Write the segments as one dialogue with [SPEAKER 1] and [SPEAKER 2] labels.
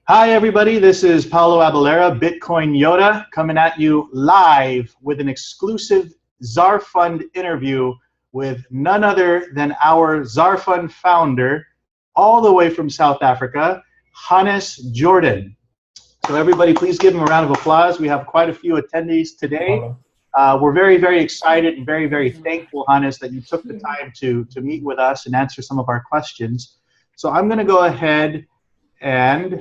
[SPEAKER 1] Hi, everybody. This is Paulo Abalera, Bitcoin Yoda, coming at you live with an exclusive Zarfund interview with none other than our Zarfund founder, all the way from South Africa, Hannes Jordaan. So everybody, please give him a round of applause. We have quite a few attendees today. We're very, very excited and very, very thankful, Hannes, that you took the time to meet with us and answer some of our questions. So I'm going to go ahead and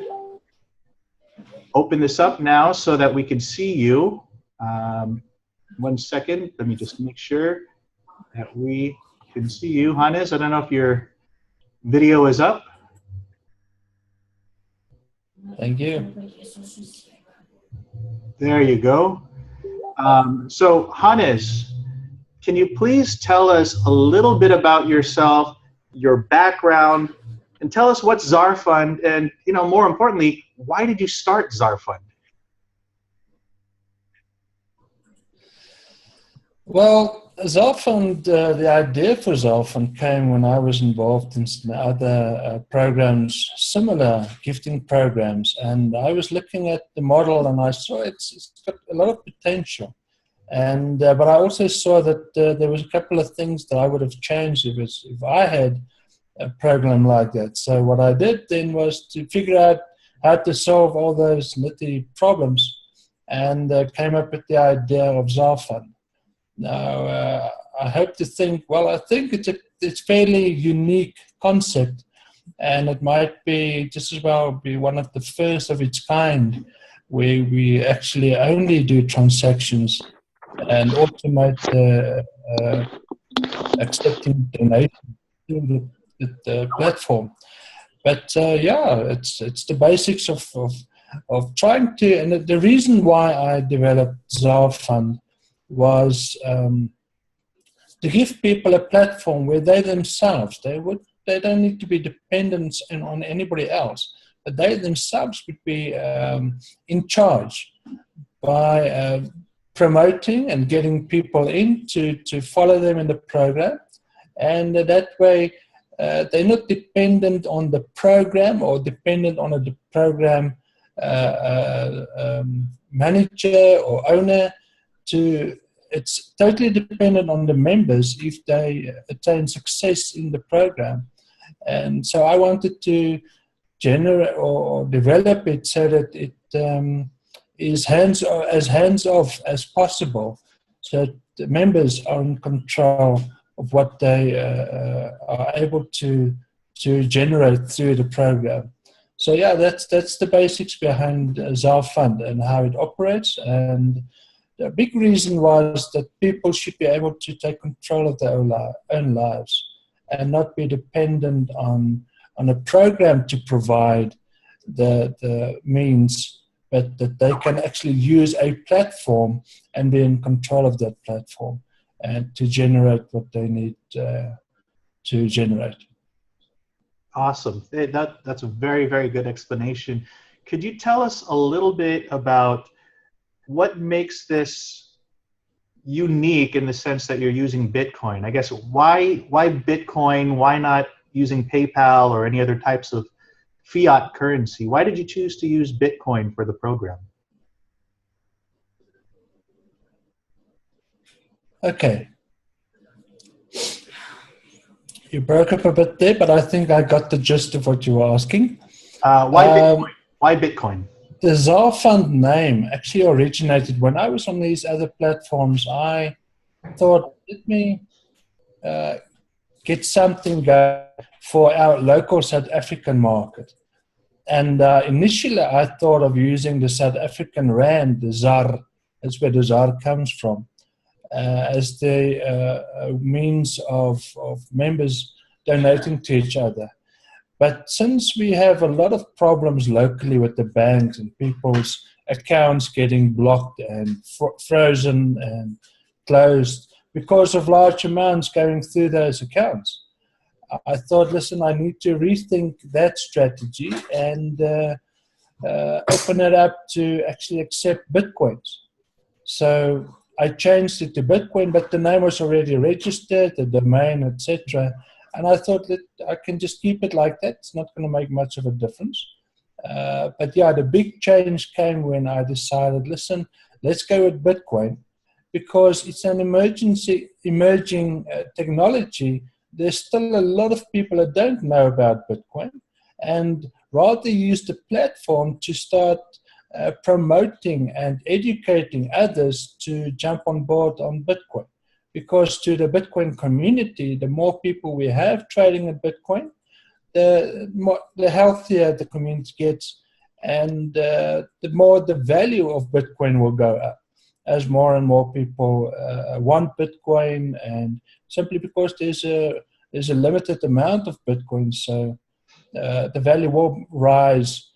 [SPEAKER 1] open this up now so that we can see you. 1 second, let me just make sure that we can see you. Hannes, I don't know if your video is up.
[SPEAKER 2] Thank you.
[SPEAKER 1] There you go. So Hannes, can you please tell us a little bit about yourself, your background, and tell us what's Zarfund, and more importantly, why did you start Zarfund?
[SPEAKER 2] Well, Zarfund, the idea for Zarfund came when I was involved in some other programs, similar gifting programs, and I was looking at the model and I saw it's got a lot of potential. And but I also saw that there was a couple of things that I would have changed if I had a program like that. So what I did then was to figure out how to solve all those nitty problems, and came up with the idea of Zarfund. Now I hope to think, well, I think it's fairly unique concept, and it might be just as well be one of the first of its kind, where we actually only do transactions and automate accepting donations to the platform. But yeah, it's the basics of trying to, and the reason why I developed Zarfund was to give people a platform where they themselves, they don't need to be dependent on anybody else, but they themselves would be in charge by promoting and getting people in to follow them in the program, and that way they're not dependent on the program or dependent on a program manager or owner. It's totally dependent on the members if they attain success in the program. And so I wanted to generate or develop it so that it is as hands-off as possible, so the members are in control of what they are able to generate through the program. So yeah, that's the basics behind Zarfund and how it operates. And the big reason was that people should be able to take control of their own lives and not be dependent on a program to provide the means, but that they can actually use a platform and be in control of that platform and to generate what they need to generate.
[SPEAKER 1] Awesome. That's a very, very good explanation. Could you tell us a little bit about what makes this unique in the sense that you're using Bitcoin? I guess why Bitcoin? Why not using PayPal or any other types of fiat currency? Why did you choose to use Bitcoin for the program?
[SPEAKER 2] Okay. You broke up a bit there, but I think I got the gist of what you were asking.
[SPEAKER 1] Why Bitcoin? Why Bitcoin?
[SPEAKER 2] The Zarfund name actually originated when I was on these other platforms. I thought, let me get something going for our local South African market. And initially I thought of using the South African rand, the ZAR, that's where the ZAR comes from, as the means of members donating to each other. But since we have a lot of problems locally with the banks and people's accounts getting blocked and frozen and closed because of large amounts going through those accounts, I thought, listen, I need to rethink that strategy and open it up to actually accept Bitcoins. So I changed it to Bitcoin, but the name was already registered, the domain, etc. And I thought that I can just keep it like that. It's not going to make much of a difference. But yeah, the big change came when I decided, listen, let's go with Bitcoin, because it's an emerging technology. There's still a lot of people that don't know about Bitcoin, and rather use the platform to start promoting and educating others to jump on board on Bitcoin. Because to the Bitcoin community, the more people we have trading in Bitcoin, the healthier the community gets, and the more the value of Bitcoin will go up as more and more people want Bitcoin, and simply because there's a limited amount of Bitcoin, so the value will rise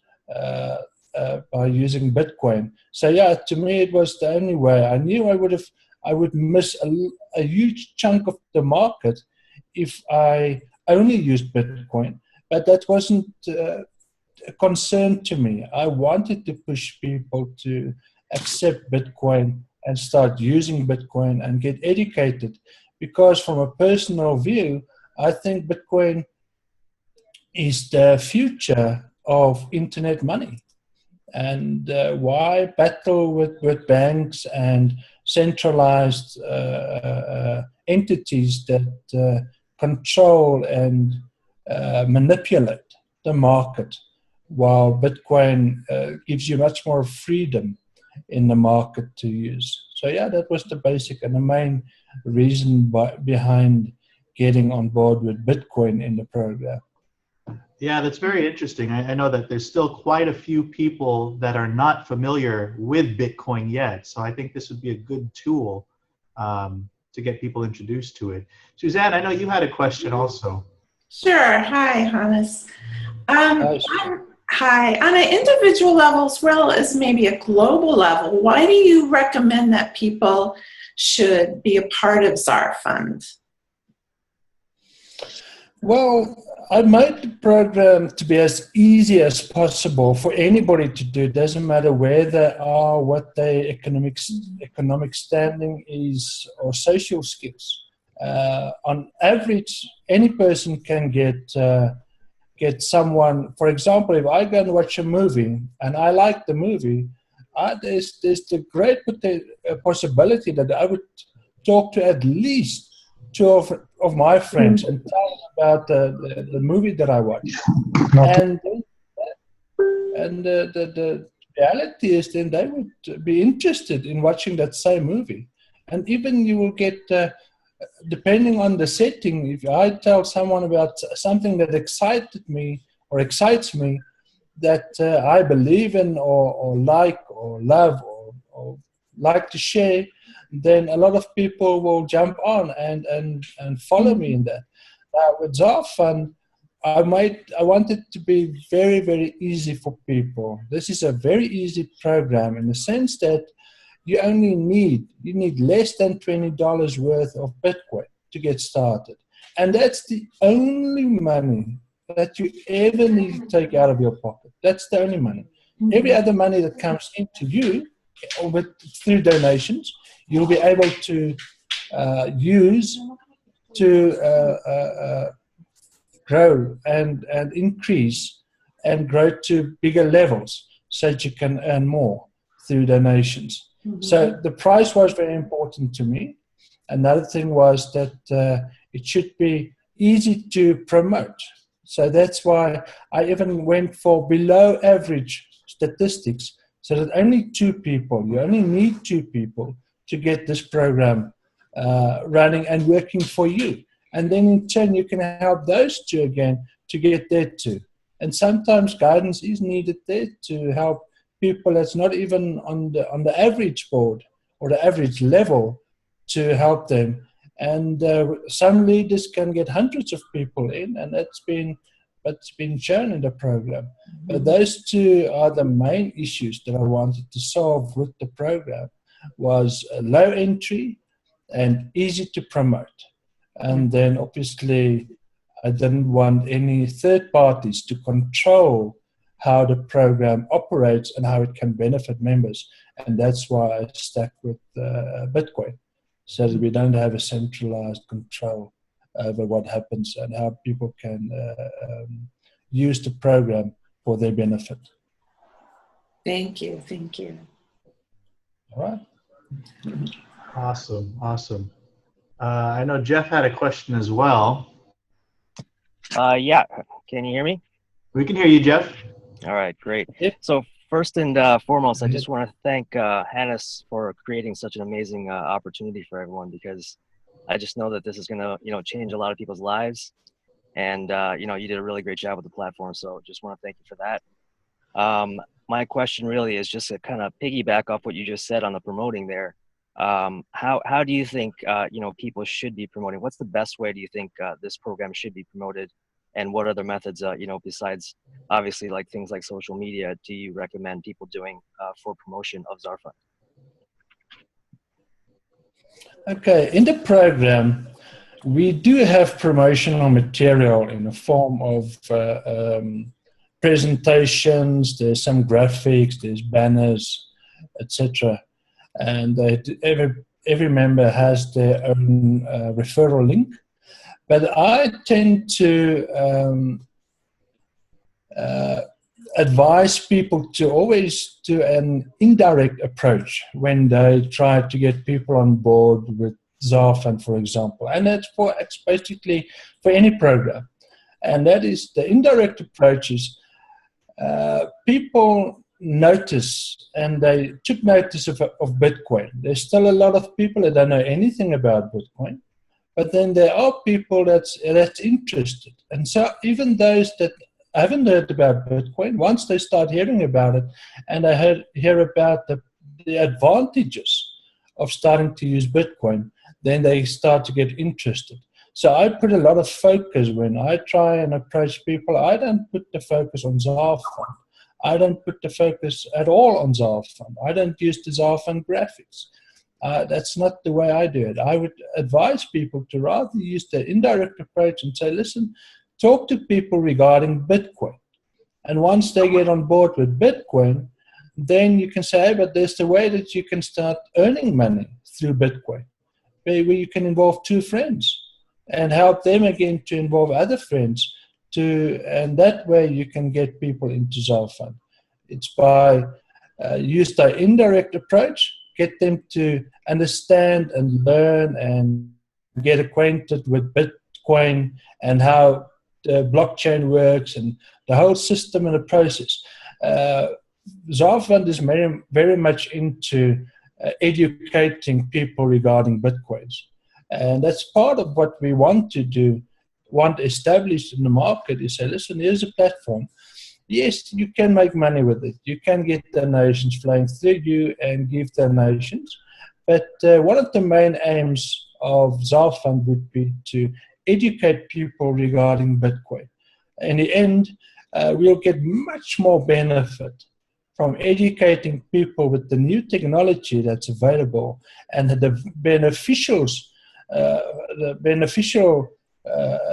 [SPEAKER 2] by using Bitcoin. So yeah, to me it was the only way. I knew I would miss a huge chunk of the market if I only used Bitcoin, but that wasn't a concern to me. I wanted to push people to accept Bitcoin and start using Bitcoin and get educated, because from a personal view, I think Bitcoin is the future of internet money. And why battle with banks and centralized entities that control and manipulate the market, while Bitcoin gives you much more freedom in the market to use. So yeah, that was the basic and the main reason behind getting on board with Bitcoin in the program.
[SPEAKER 1] Yeah, that's very interesting. I know that there's still quite a few people that are not familiar with Bitcoin yet. So I think this would be a good tool to get people introduced to it. Suzanne, I know you had a question also.
[SPEAKER 3] Sure. Hi, Hannes. Hi. On an individual level as well as maybe a global level, why do you recommend that people should be a part of Zarfund?
[SPEAKER 2] Well, I made the program to be as easy as possible for anybody to do. It doesn't matter where they are, what their economic standing is, or social skills. On average, any person can get someone. For example, if I go and watch a movie and I like the movie, there's the great possibility that I would talk to at least two of my friends and tell them about the movie that I watched. And the reality is then they would be interested in watching that same movie. And even you will get, depending on the setting, if I tell someone about something that excites me that I believe in or like or love or like to share, then a lot of people will jump on and follow me in that. With Zarfund, I wanted to be very, very easy for people. This is a very easy program in the sense that you need less than $20 worth of Bitcoin to get started. And that's the only money that you ever need to take out of your pocket. That's the only money. Every other money that comes into you through donations, you'll be able to use to grow and increase and grow to bigger levels so that you can earn more through donations. So the price was very important to me. Another thing was that it should be easy to promote. So that's why I even went for below average statistics, so that you only need two people to get this program running and working for you. And then in turn, you can help those two again to get there too. And sometimes guidance is needed there to help people that's not even on the average board or the average level to help them. And some leaders can get hundreds of people in, and that's been shown in the program. But those two are the main issues that I wanted to solve with the program, was low entry and easy to promote. And then obviously I didn't want any third parties to control how the program operates and how it can benefit members. And that's why I stuck with Bitcoin, so that we don't have a centralized control over what happens and how people can use the program for their benefit.
[SPEAKER 3] Thank you. Thank you.
[SPEAKER 2] All right.
[SPEAKER 1] Awesome, awesome. I know Jeff had a question as well.
[SPEAKER 4] Yeah, can you hear me?
[SPEAKER 1] We can hear you, Jeff.
[SPEAKER 4] All right, great.
[SPEAKER 2] Yep.
[SPEAKER 4] So first and foremost, I just want to thank Hannes for creating such an amazing opportunity for everyone, because I just know that this is going to, change a lot of people's lives. And, you did a really great job with the platform. So just want to thank you for that. My question really is just to kind of piggyback off what you just said on the promoting there. How do you think, people should be promoting? What's the best way do you think this program should be promoted? And what other methods, besides obviously like things like social media, do you recommend people doing for promotion of Zarfund?
[SPEAKER 2] Okay, in the program, we do have promotional material in the form of presentations. There's some graphics, there's banners, etc. And every member has their own referral link. But I tend to advise people to always do an indirect approach when they try to get people on board with Zarfund, for example. And it's basically for any program. And that is the indirect approaches. People notice, and they took notice of Bitcoin. There's still a lot of people that don't know anything about Bitcoin. But then there are people that's interested. And so even those that haven't heard about Bitcoin, once they start hearing about it and they hear about the advantages of starting to use Bitcoin, then they start to get interested. So I put a lot of focus when I try and approach people. I don't put the focus on Zarfund. I don't put the focus at all on Zarfund. I don't use the Zarfund graphics. That's not the way I do it. I would advise people to rather use the indirect approach and say, listen, talk to people regarding Bitcoin. And once they get on board with Bitcoin, then you can say, hey, but there's the way that you can start earning money through Bitcoin, where you can involve two friends and help them again to involve other friends and that way you can get people into Zarfund. It's by use the indirect approach, get them to understand and learn and get acquainted with Bitcoin and how the blockchain works and the whole system and the process. Zarfund is very, very much into educating people regarding Bitcoins. And that's part of what we want to do, want established in the market is say, listen, here's a platform. Yes, you can make money with it. You can get donations flowing through you and give donations. But one of the main aims of Zarfund would be to educate people regarding Bitcoin. In the end, we'll get much more benefit from educating people with the new technology that's available and the beneficial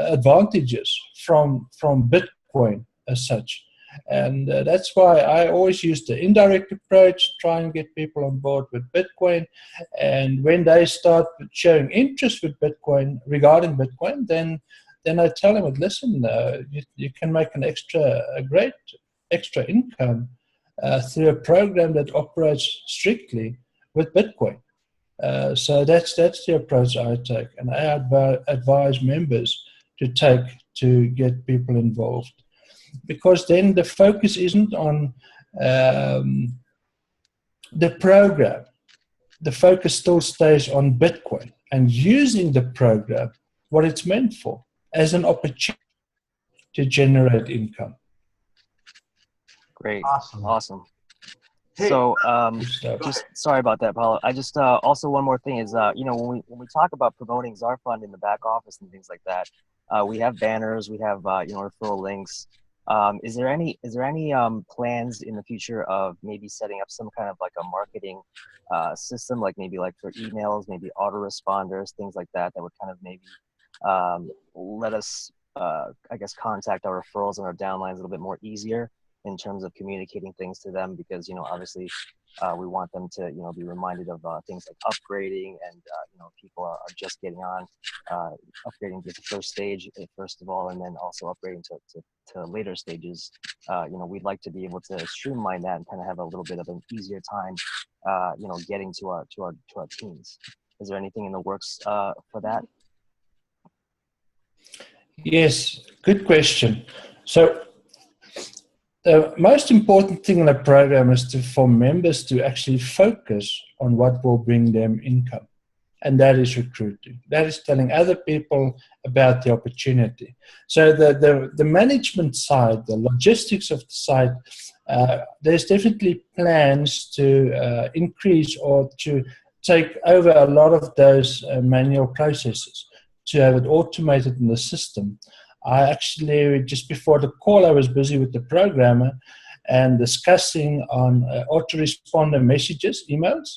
[SPEAKER 2] advantages from Bitcoin as such. And that's why I always use the indirect approach, try and get people on board with Bitcoin. And when they start showing interest with Bitcoin, regarding Bitcoin, then I tell them, listen, you can make a great extra income through a program that operates strictly with Bitcoin. So that's the approach I take, and I advise members to take to get people involved, because then the focus isn't on the program. The focus still stays on Bitcoin and using the program, what it's meant for, as an opportunity to generate income.
[SPEAKER 4] Great.
[SPEAKER 1] Awesome.
[SPEAKER 4] Hey, so just sorry about that, Paulo. I just also one more thing is when we talk about promoting Zarfund in the back office and things like that, we have banners, we have referral links. Is there any plans in the future of maybe setting up some kind of like a marketing system, like maybe like for emails, maybe autoresponders, things like that would kind of maybe let us I guess contact our referrals and our downlines a little bit more easier? in terms of communicating things to them, because, obviously we want them to, be reminded of things like upgrading, and, people are just getting on, upgrading to the first stage, first of all, and then also upgrading to later stages. We'd like to be able to streamline that and kind of have a little bit of an easier time, getting to our teams. Is there anything in the works for that?
[SPEAKER 2] Yes, good question. So the most important thing in the program is for members to actually focus on what will bring them income. And that is recruiting. That is telling other people about the opportunity. So the management side, the logistics of the site, there's definitely plans to increase or to take over a lot of those manual processes, to have it automated in the system. I actually, just before the call, I was busy with the programmer and discussing on autoresponder messages, emails,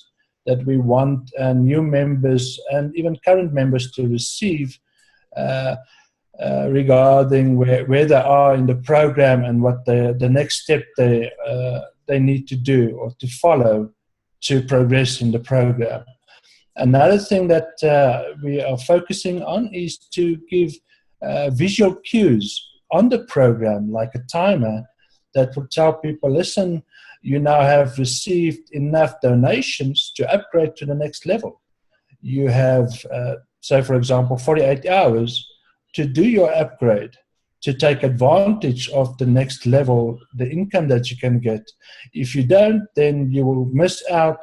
[SPEAKER 2] that we want new members and even current members to receive regarding where they are in the program and what the next step they need to do or to follow to progress in the program. Another thing that we are focusing on is to give visual cues on the program, like a timer that will tell people, listen, you now have received enough donations to upgrade to the next level. You have, so for example, 48 hours to do your upgrade, to take advantage of the next level, the income that you can get. If you don't, then you will miss out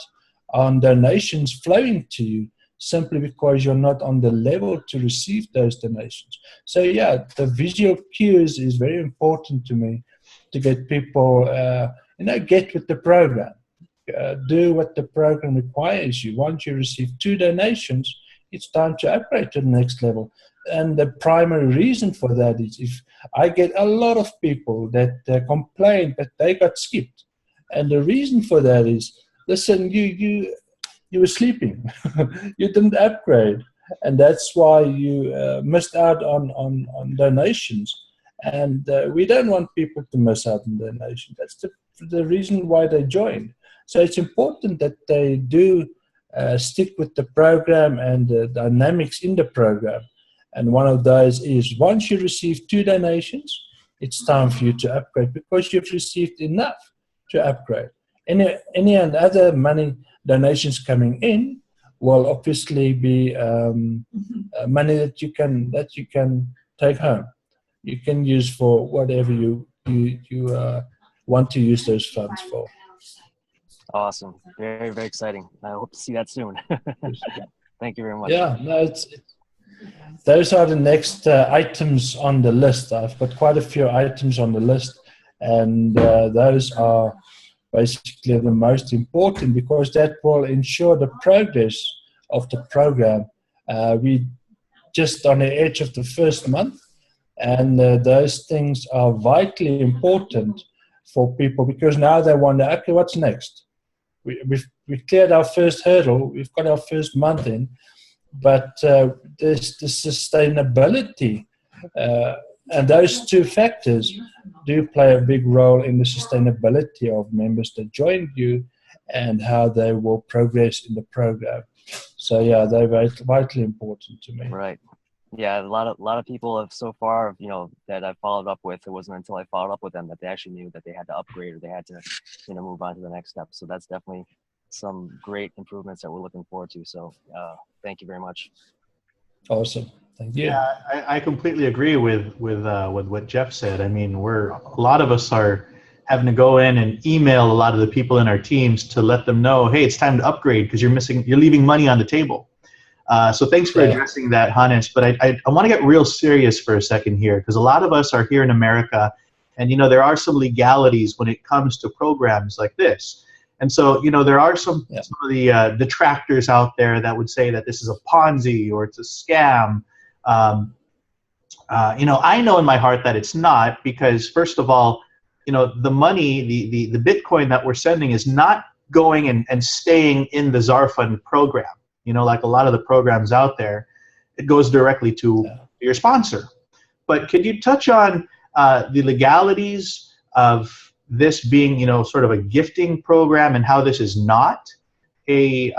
[SPEAKER 2] on donations flowing to you simply because you're not on the level to receive those donations. So yeah, the visual cues is very important to me to get people, get with the program. Do what the program requires you. Once you receive 2 donations, it's time to upgrade to the next level. And the primary reason for that is if I get a lot of people that complain that they got skipped. And the reason for that is, listen, you were sleeping. You didn't upgrade. And that's why you missed out on donations. And we don't want people to miss out on donations. That's the reason why they joined. So it's important that they do stick with the program and the dynamics in the program. And one of those is once you receive 2 donations, it's time for you to upgrade because you've received enough to upgrade. Any other money donations coming in will obviously be money that you can take home. You can use for whatever you want to use those funds for.
[SPEAKER 4] Awesome. Very, very exciting. I hope to see that soon. Thank you very much.
[SPEAKER 2] Yeah, no, those are the next items on the list. I've got quite a few items on the list, and those are basically the most important because that will ensure the progress of the program. We just on the edge of the first month, and those things are vitally important for people because now they wonder, okay, what's next? We've cleared our first hurdle. We've got our first month in, but there's the sustainability, and those 2 factors do play a big role in the sustainability of members that join you and how they will progress in the program. So yeah, they're vitally important to me.
[SPEAKER 4] Right. Yeah, a lot of people have so far, that I've followed up with. It wasn't until I followed up with them that they actually knew that they had to upgrade or they had to, move on to the next step. So that's definitely some great improvements that we're looking forward to. So thank you very much.
[SPEAKER 2] Awesome. Thank you.
[SPEAKER 1] Yeah, I completely agree with what Jeff said. I mean, a lot of us are having to go in and email a lot of the people in our teams to let them know, hey, it's time to upgrade because you're leaving money on the table. So thanks for addressing that, Hannes. But I want to get real serious for a second here because a lot of us are here in America, and there are some legalities when it comes to programs like this. And so there are some of the detractors out there that would say that this is a Ponzi or it's a scam. I know in my heart that it's not because first of all, the money, the Bitcoin that we're sending is not going and staying in the Zarfund program. Like a lot of the programs out there, it goes directly to your sponsor. But could you touch on the legalities of this being, sort of a gifting program and how this is not a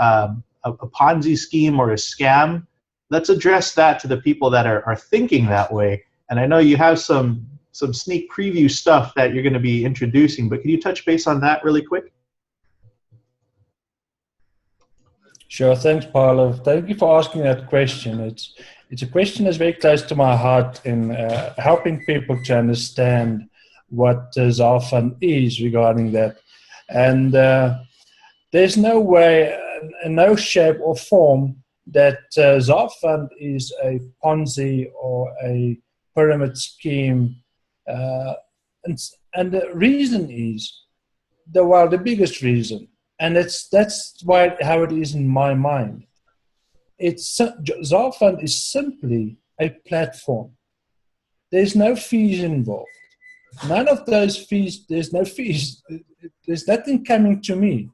[SPEAKER 1] Ponzi scheme or a scam. Let's address that to the people that are thinking that way. And I know you have some sneak preview stuff that you're going to be introducing, but can you touch base on that really quick?
[SPEAKER 2] Sure. Thanks, Paolo. Thank you for asking that question. It's a question that's very close to my heart in helping people to understand what Zarfund is regarding that. And there's no way, in no shape or form, that Zarfund is a Ponzi or a pyramid scheme. And the reason is, the biggest reason, and that's why how it is in my mind. Zarfund is simply a platform. There's no fees involved. None of those fees, there's no fees. There's nothing coming to me.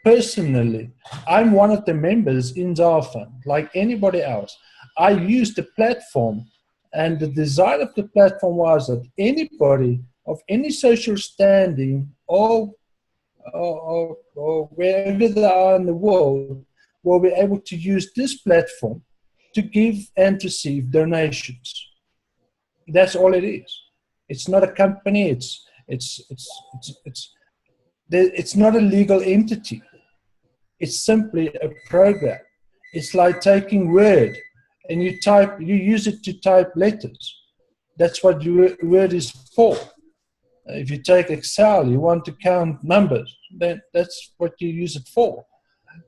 [SPEAKER 2] Personally, I'm one of the members in Zarfund, like anybody else. I use the platform, and the design of the platform was that anybody of any social standing or wherever they are in the world will be able to use this platform to give and receive donations. That's all it is. It's not a company. It's not a legal entity. It's simply a program. It's like taking Word and you use it to type letters. That's what Word is for. If you take Excel, you want to count numbers, then that's what you use it for.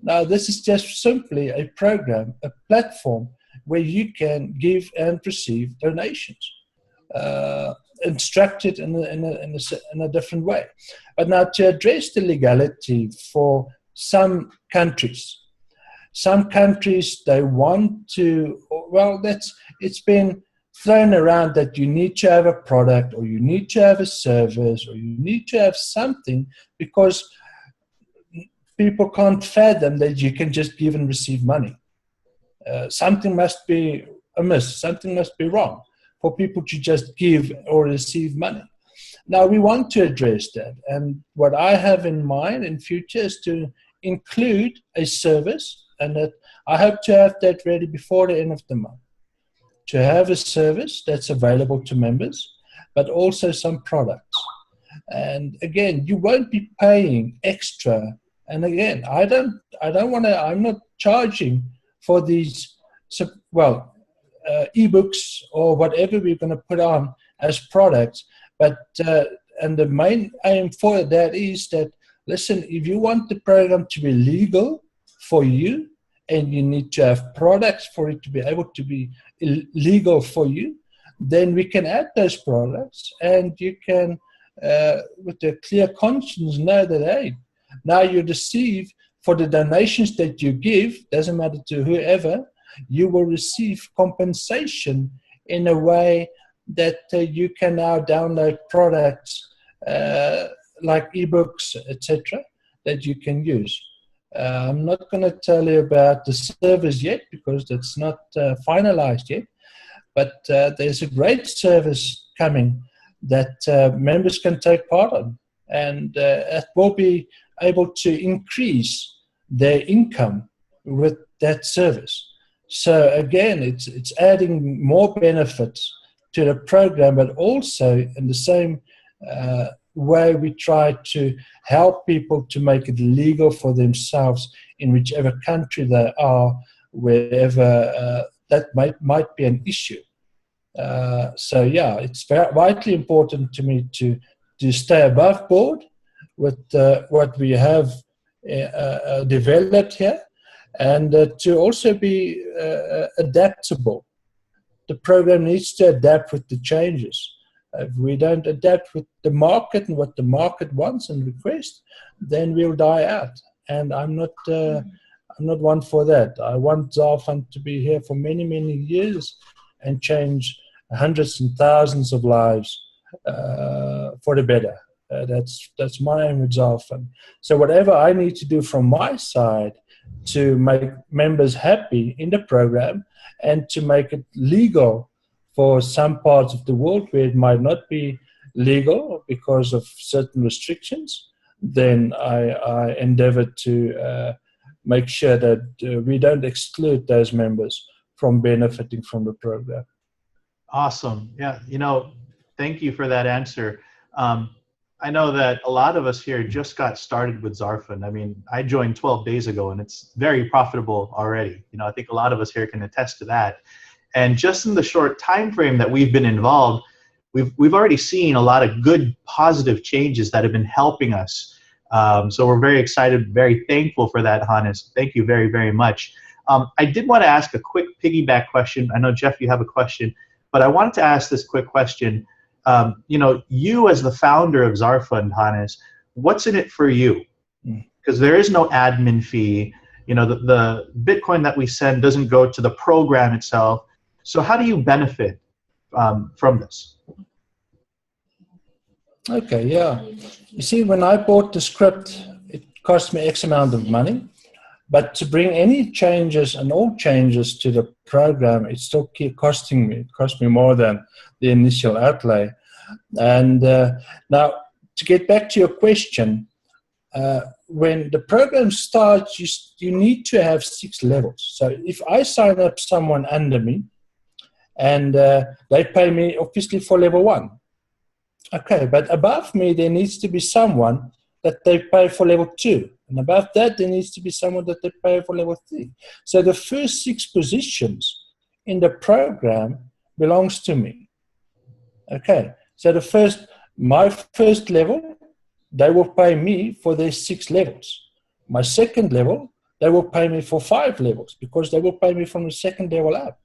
[SPEAKER 2] Now, this is just simply a program, a platform where you can give and receive donations, structured in a different way. But now, to address the legality for some countries, they want to, it's been thrown around that you need to have a product or you need to have a service or you need to have something because people can't fathom that you can just give and receive money. Something must be amiss, something must be wrong for people to just give or receive money. Now, we want to address that, and what I have in mind in future is to include a service, and that I hope to have that ready before the end of the month. To have a service that's available to members, but also some products. And again, you won't be paying extra. And again, I'm not charging for these, ebooks or whatever we're going to put on as products. But, and the main aim for that is that, listen, if you want the program to be legal for you, and you need to have products for it to be able to be legal for you, then we can add those products, and you can, with a clear conscience, know that, hey, now you receive for the donations that you give, doesn't matter to whoever, you will receive compensation in a way that you can now download products like ebooks, etc., that you can use. I'm not going to tell you about the service yet because that's not finalized yet, but there's a great service coming that members can take part in, and it will be able to increase their income with that service. So again, it's adding more benefits to the program, but also in the same way we try to help people to make it legal for themselves in whichever country they are, wherever that might be an issue. So yeah, it's vitally important to me to stay above board with what we have developed here, and to also be adaptable. The program needs to adapt with the changes. If we don't adapt with the market and what the market wants and requests, then we'll die out. And I'm not one for that. I want Zarfund to be here for many, many years and change hundreds and thousands of lives for the better. That's my aim with Zarfund. So whatever I need to do from my side to make members happy in the program and to make it legal for some parts of the world where it might not be legal because of certain restrictions, then I endeavor to make sure that we don't exclude those members from benefiting from the program.
[SPEAKER 1] Awesome. Yeah, thank you for that answer. I know that a lot of us here just got started with Zarfund. I mean, I joined 12 days ago and it's very profitable already. I think a lot of us here can attest to that. And just in the short time frame that we've been involved, we've already seen a lot of good, positive changes that have been helping us. So we're very excited, very thankful for that, Hannes. Thank you very, very much. I did want to ask a quick piggyback question. I know, Jeff, you have a question, but I wanted to ask this quick question. You as the founder of Zarfund, Hannes, what's in it for you? Because there is no admin fee. The Bitcoin that we send doesn't go to the program itself. So how do you benefit from this?
[SPEAKER 2] Okay, yeah. You see, when I bought the script, it cost me X amount of money. But to bring any changes and all changes to the program, it still keep costing me. It cost me more than the initial outlay. And now, to get back to your question, when the program starts, you need to have 6 levels. So if I sign up someone under me, and they pay me obviously for level 1. Okay, but above me, there needs to be someone that they pay for level 2. And above that, there needs to be someone that they pay for level 3. So the first 6 positions in the program belongs to me. Okay, so my first level, they will pay me for their 6 levels. My second level, they will pay me for 5 levels because they will pay me from the second level up.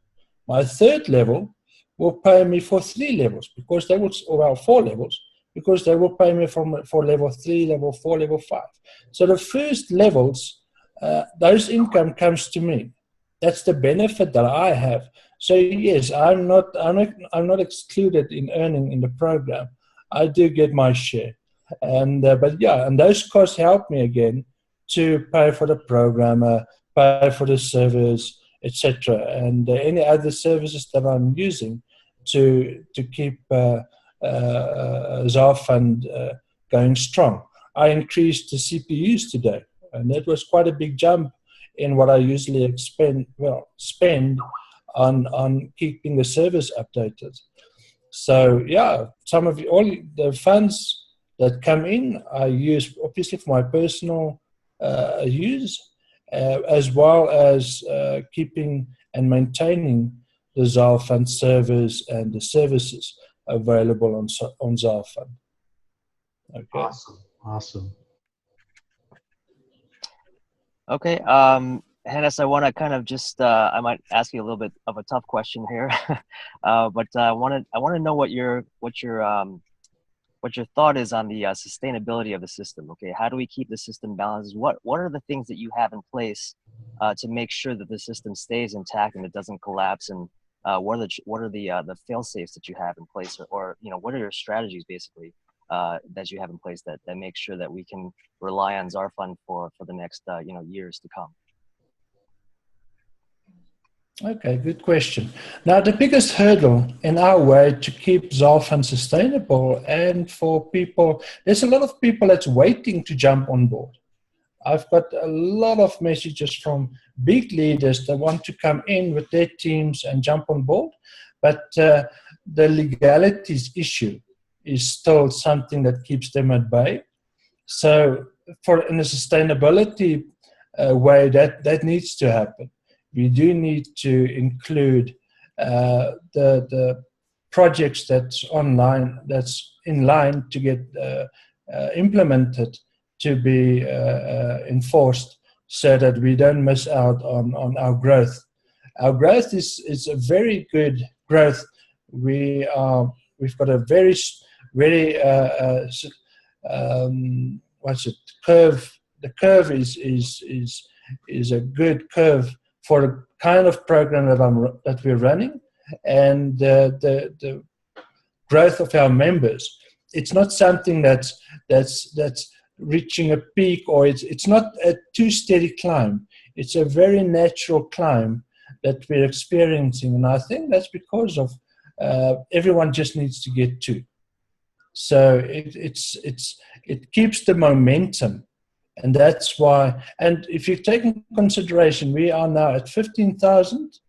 [SPEAKER 2] My third level will pay me for 3 levels because they will, or 4 levels, because they will pay me for level 3, level 4, level 5. So the first levels, those income comes to me. That's the benefit that I have. So yes, I'm not excluded in earning in the program. I do get my share, and but yeah, and those costs help me again to pay for the programmer, pay for the servers, etc., and any other services that I'm using to keep Zarfund going strong. I increased the CPUs today, and that was quite a big jump in what I usually spend on keeping the servers updated. So yeah, all the funds that come in I use obviously for my personal use, as well as keeping and maintaining the Zarfund servers and the services available on Zarfund. Okay.
[SPEAKER 1] Awesome.
[SPEAKER 4] Okay, Hannes, I want to kind of just I might ask you a little bit of a tough question here, but I want to know what your thought is on the sustainability of the system. Okay, how do we keep the system balanced? What are the things that you have in place to make sure that the system stays intact and it doesn't collapse? And what are the fail safes that you have in place, or what are your strategies basically that you have in place that make sure that we can rely on Zarfund for the next years to come?
[SPEAKER 2] Okay, good question. Now, the biggest hurdle in our way to keep Zarfund sustainable and for people, there's a lot of people that's waiting to jump on board. I've got a lot of messages from big leaders that want to come in with their teams and jump on board, but the legalities issue is still something that keeps them at bay. So in a sustainability way, that needs to happen. We do need to include the projects that's online, that's in line to get implemented, to be enforced, so that we don't miss out on our growth. Our growth is a very good growth. We've got a very curve. The curve is a good curve for the kind of program that we're running, and the growth of our members. It's not something that's reaching a peak, or it's not a too steady climb. It's a very natural climb that we're experiencing, and I think that's because of everyone just needs to get to. So it keeps the momentum. And that's why, and if you take into consideration, we are now at 15,000,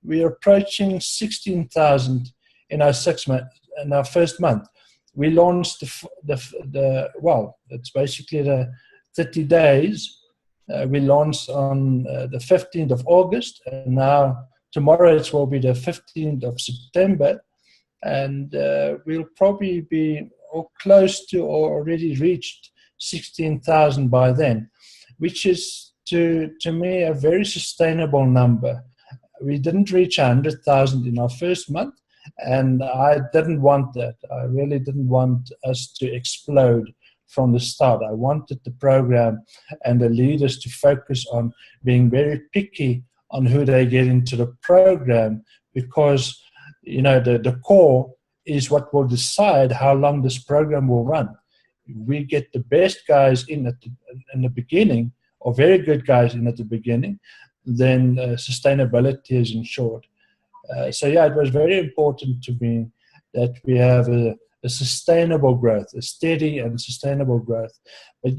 [SPEAKER 2] we are approaching 16,000 in our 6 months, in our first month. We launched it's basically the 30 days. We launched on the 15th of August, and now tomorrow it will be the 15th of September, and we'll probably be close to or already reached 16,000 by then, which is to me a very sustainable number. We didn't reach 100,000 in our first month, and I didn't want that. I really didn't want us to explode from the start. I wanted the program and the leaders to focus on being very picky on who they get into the program, because the core is what will decide how long this program will run. We get the best guys in the beginning, or very good guys in at the beginning, then sustainability is ensured. So it was very important to me that we have a sustainable growth, a steady and sustainable growth. But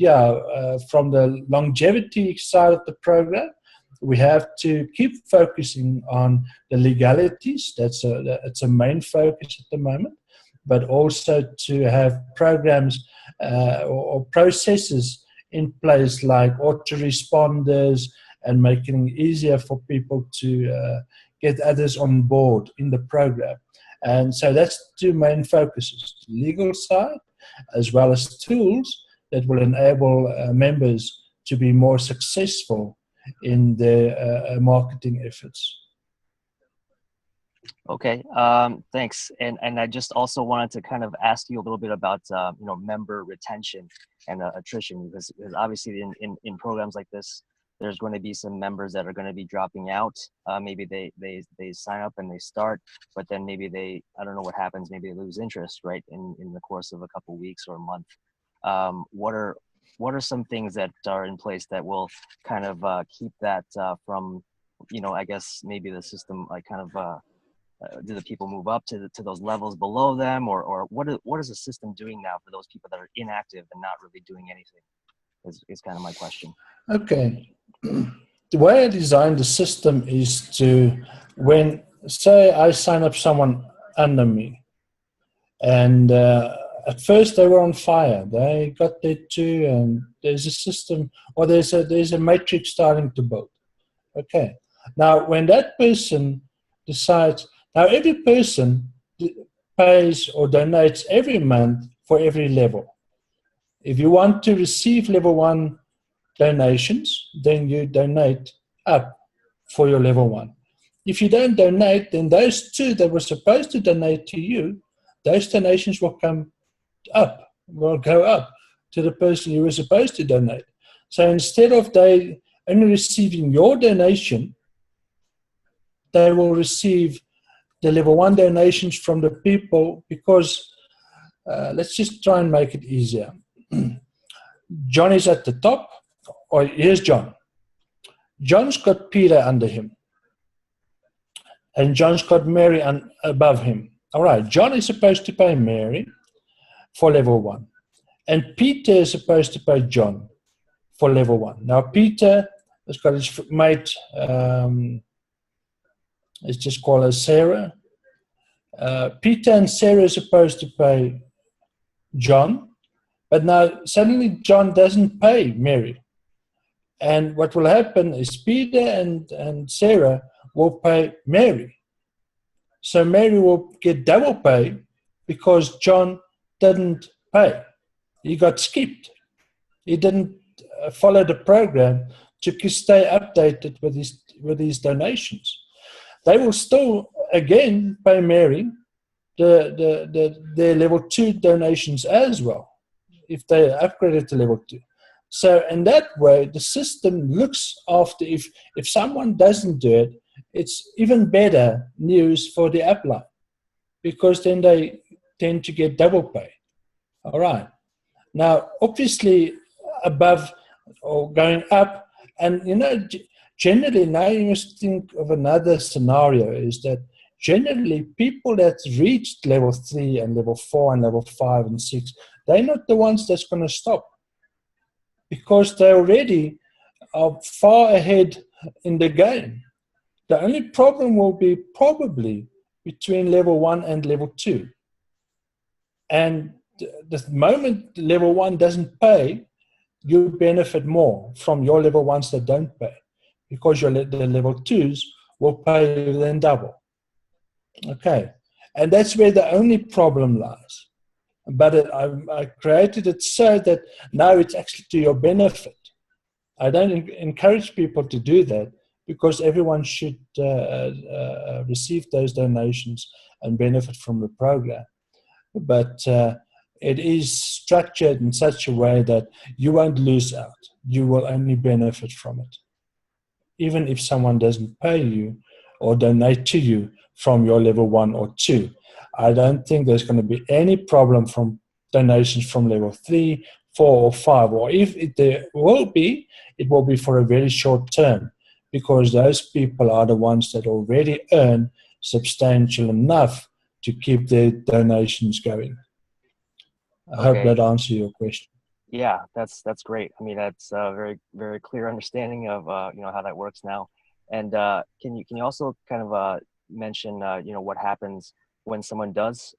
[SPEAKER 2] from the longevity side of the program, we have to keep focusing on the legalities. It's a main focus at the moment, but also to have programs or processes in place like autoresponders and making it easier for people to get others on board in the program. And so that's two main focuses, the legal side, as well as tools that will enable members to be more successful in their marketing efforts.
[SPEAKER 4] Okay, thanks. And I just also wanted to kind of ask you a little bit about member retention and attrition, because obviously in programs like this, there's going to be some members that are going to be dropping out. Maybe they sign up and they start, but then maybe I don't know what happens, maybe they lose interest, right, in the course of a couple of weeks or a month. What are some things that are in place that will kind of keep that from, I guess maybe the system like kind of do the people move up to those levels below them, or what is the system doing now for those people that are inactive and not really doing anything? Is kind of my question.
[SPEAKER 2] Okay. The way I designed the system is to, when, say I sign up someone under me, and at first they were on fire, they got there too, and there's a system, or there's a matrix starting to build. Okay. Now, when that person decides, now every person pays or donates every month for every level. If you want to receive level 1 donations, then you donate up for your level 1. If you don't donate, then those two that were supposed to donate to you, those donations will go up to the person you were supposed to donate. So instead of they only receiving your donation, they will receive the level 1 donations from the people, because let's just try and make it easier. John is at the top, or here's John. John's got Peter under him, and John's got Mary above him. All right, John is supposed to pay Mary for level 1, and Peter is supposed to pay John for level 1. Now Peter has got his mate, let's just call her Sarah. Peter and Sarah are supposed to pay John, but now suddenly John doesn't pay Mary. And what will happen is Peter and Sarah will pay Mary. So Mary will get double pay because John didn't pay. He got skipped. He didn't follow the program to stay updated with his donations. They will still again pay Mary their level 2 donations as well, if they upgraded to level 2. So in that way, the system looks after, if someone doesn't do it, it's even better news for the upline, because then they tend to get double pay. All right. Now, obviously, above or going up, and generally now you must think of another scenario, is that generally people that reached level 3 and level 4 and level 5 and 6, they're not the ones that's going to stop, because they already are far ahead in the game. The only problem will be probably between level 1 and level 2. And the moment level 1 doesn't pay, you benefit more from your level 1s that don't pay, because the level 2s will pay then double. Okay, and that's where the only problem lies. But I created it so that now it's actually to your benefit. I don't encourage people to do that, because everyone should receive those donations and benefit from the program. But it is structured in such a way that you won't lose out. You will only benefit from it. Even if someone doesn't pay you or donate to you from your level 1 or 2, I don't think there's going to be any problem from donations from level 3, 4 or 5. Or if there will be, it will be for a very short term, because those people are the ones that already earn substantial enough to keep their donations going. I hope that answers your question.
[SPEAKER 4] Yeah, that's great. I mean, that's a very, very clear understanding of how that works now. And can you also kind of mention what happens when someone does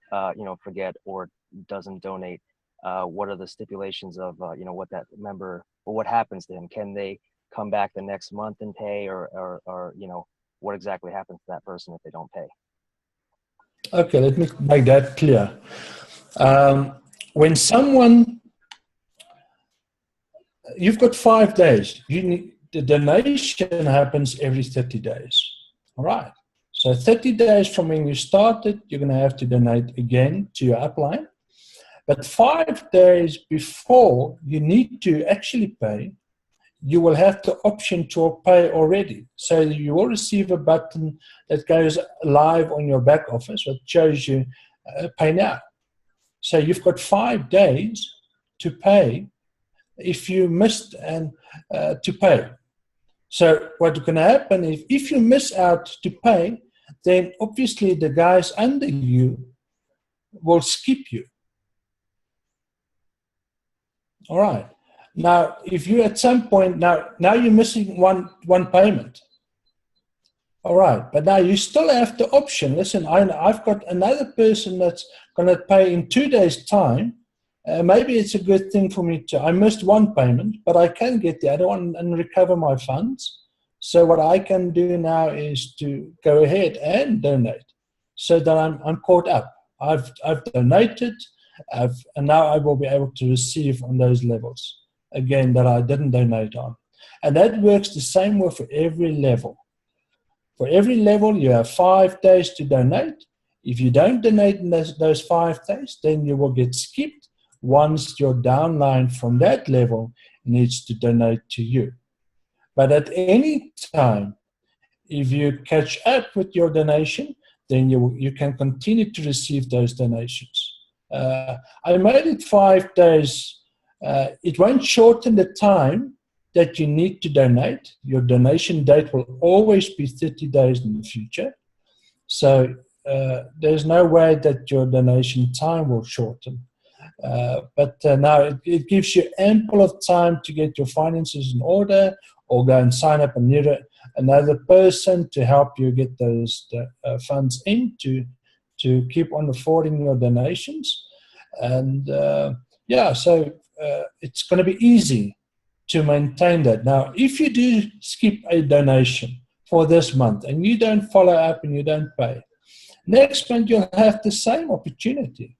[SPEAKER 4] forget or doesn't donate? What are the stipulations of what that member, or what happens to them? Can they come back the next month and pay, or what exactly happens to that person if they don't pay?
[SPEAKER 2] Okay, let me make that clear. When you've got 5 days. The donation happens every 30 days. All right. So 30 days from when you started, you're going to have to donate again to your upline. But 5 days before you need to actually pay, you will have the option to pay already. So you will receive a button that goes live on your back office that shows you pay now. So you've got 5 days to pay if you missed and to pay. So what's going to happen is, if you miss out to pay, then obviously the guys under you will skip you. All right. Now, if you at some point, now you're missing one payment. All right. But now you still have the option. Listen, I've got another person that's going to pay in 2 days' time. Maybe it's a good thing for me I missed one payment, but I can get the other one and recover my funds. So what I can do now is to go ahead and donate, so that I'm caught up. I've donated, and now I will be able to receive on those levels again that I didn't donate on. And that works the same way for every level. For every level, you have 5 days to donate. If you don't donate in those 5 days, then you will get skipped once your downline from that level needs to donate to you. But at any time, if you catch up with your donation, then you can continue to receive those donations. I made it 5 days. It won't shorten the time that you need to donate. Your donation date will always be 30 days in the future. So there's no way that your donation time will shorten. But now it gives you ample of time to get your finances in order, or go and sign up another person to help you get those funds in to keep on affording your donations. And so it's going to be easy to maintain that. Now, if you do skip a donation for this month and you don't follow up and you don't pay, next month you'll have the same opportunity.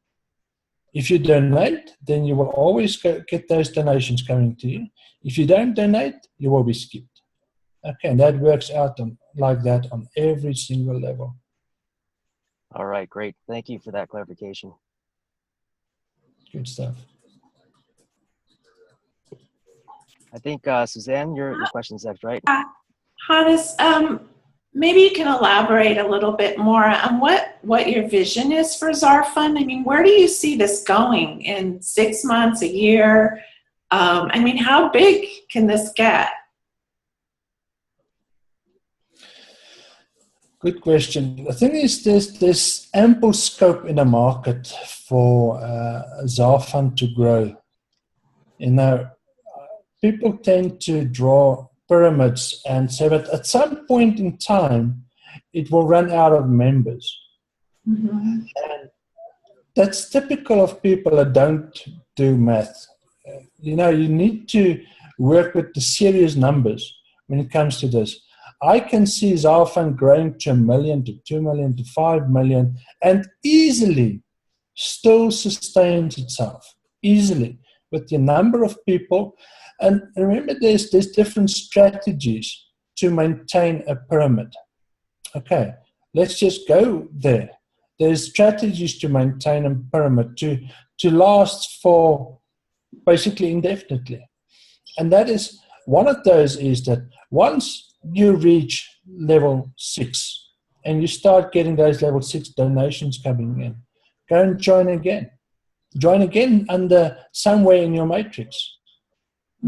[SPEAKER 2] If you donate, then you will always get those donations coming to you. If you don't donate, you will be skipped. Okay, and that works out like that on every single level.
[SPEAKER 4] All right, great. Thank you for that clarification.
[SPEAKER 2] Good stuff.
[SPEAKER 4] I think, Suzanne, your question's next, right?
[SPEAKER 3] Hannes, maybe you can elaborate a little bit more on what your vision is for Zarfund. I mean, where do you see this going in 6 months, a year? I mean, how big can this get?
[SPEAKER 2] Good question. The thing is, there's ample scope in the market for Zarfund to grow. You know, people tend to draw pyramids and say that at some point in time, it will run out of members. Mm-hmm. And that's typical of people that don't do math. You know, you need to work with the serious numbers when it comes to this. I can see Zarfund growing to 1 million, to 2 million, to 5 million, and easily still sustains itself, easily, with the number of people. And remember, there's different strategies to maintain a pyramid. Okay, let's just go there. There's strategies to maintain a pyramid to last for basically indefinitely. And that is, one of those is that once you reach level 6 and you start getting those level 6 donations coming in, go and join again. Join again under somewhere in your matrix.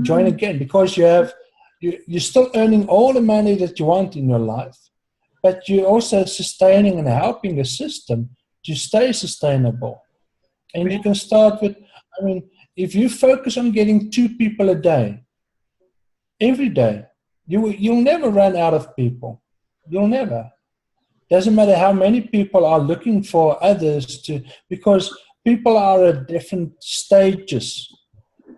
[SPEAKER 2] Join again, because you're still earning all the money that you want in your life, but you're also sustaining and helping the system to stay sustainable. And you can start with, I mean, if you focus on getting 2 people a day, every day, you'll never run out of people. You'll never. Doesn't matter how many people are looking for others to, because people are at different stages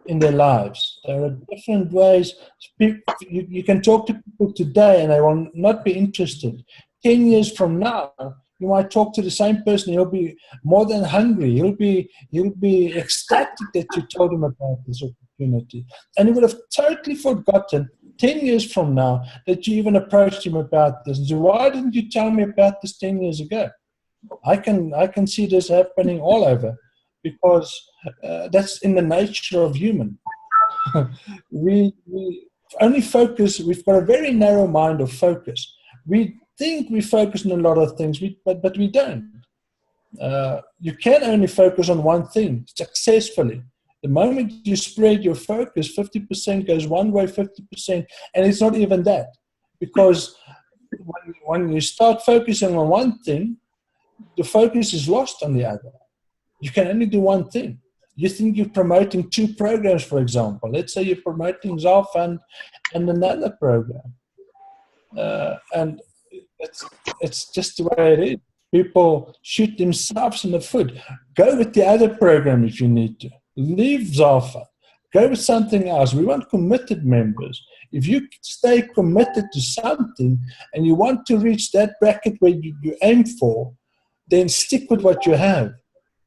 [SPEAKER 2] in their lives. There are different ways. You can talk to people today and they will not be interested. 10 years from now, you might talk to the same person. He'll be more than hungry. He'll be ecstatic that you told him about this opportunity. And he would have totally forgotten 10 years from now that you even approached him about this. And so why didn't you tell me about this 10 years ago? I can see this happening all over, because that's in the nature of human. we only focus, we've got a very narrow mind of focus. We think we focus on a lot of things, but we don't. You can only focus on one thing successfully. The moment you spread your focus, 50% goes one way, 50%, and it's not even that. Because when you start focusing on one thing, the focus is lost on the other. You can only do one thing. You think you're promoting 2 programs, for example. Let's say you're promoting Zarfund and another program. And it's just the way it is. People shoot themselves in the foot. Go with the other program if you need to. Leave Zarfund. Go with something else. We want committed members. If you stay committed to something and you want to reach that bracket where you aim for, then stick with what you have.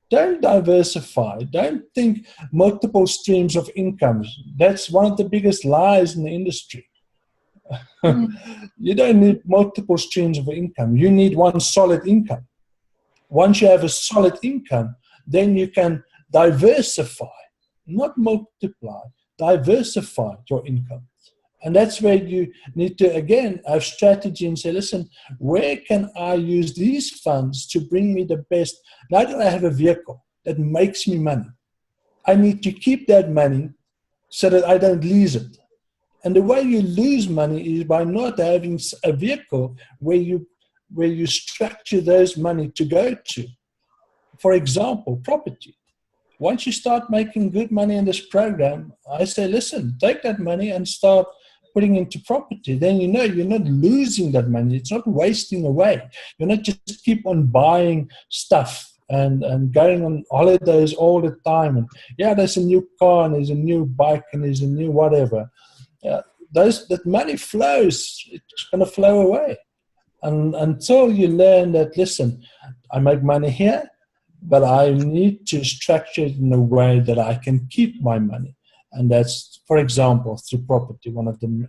[SPEAKER 2] Don't diversify. Don't think multiple streams of income. That's one of the biggest lies in the industry. You don't need multiple streams of income. You need one solid income. Once you have a solid income, then you can diversify, not multiply. Diversify your income. And that's where you need to, again, have strategy and say, listen, where can I use these funds to bring me the best? Now that I have a vehicle that makes me money, I need to keep that money so that I don't lose it. And the way you lose money is by not having a vehicle where you structure those money to go to. For example, property. Once you start making good money in this program, I say, listen, take that money and start putting into property. Then you know you're not losing that money. It's not wasting away. You're not just keep on buying stuff and going on holidays all the time. And yeah, there's a new car and there's a new bike and there's a new whatever. That money flows. It's going to flow away. And until you learn that, listen, I make money here, but I need to structure it in a way that I can keep my money. And that's, for example, through property, one of the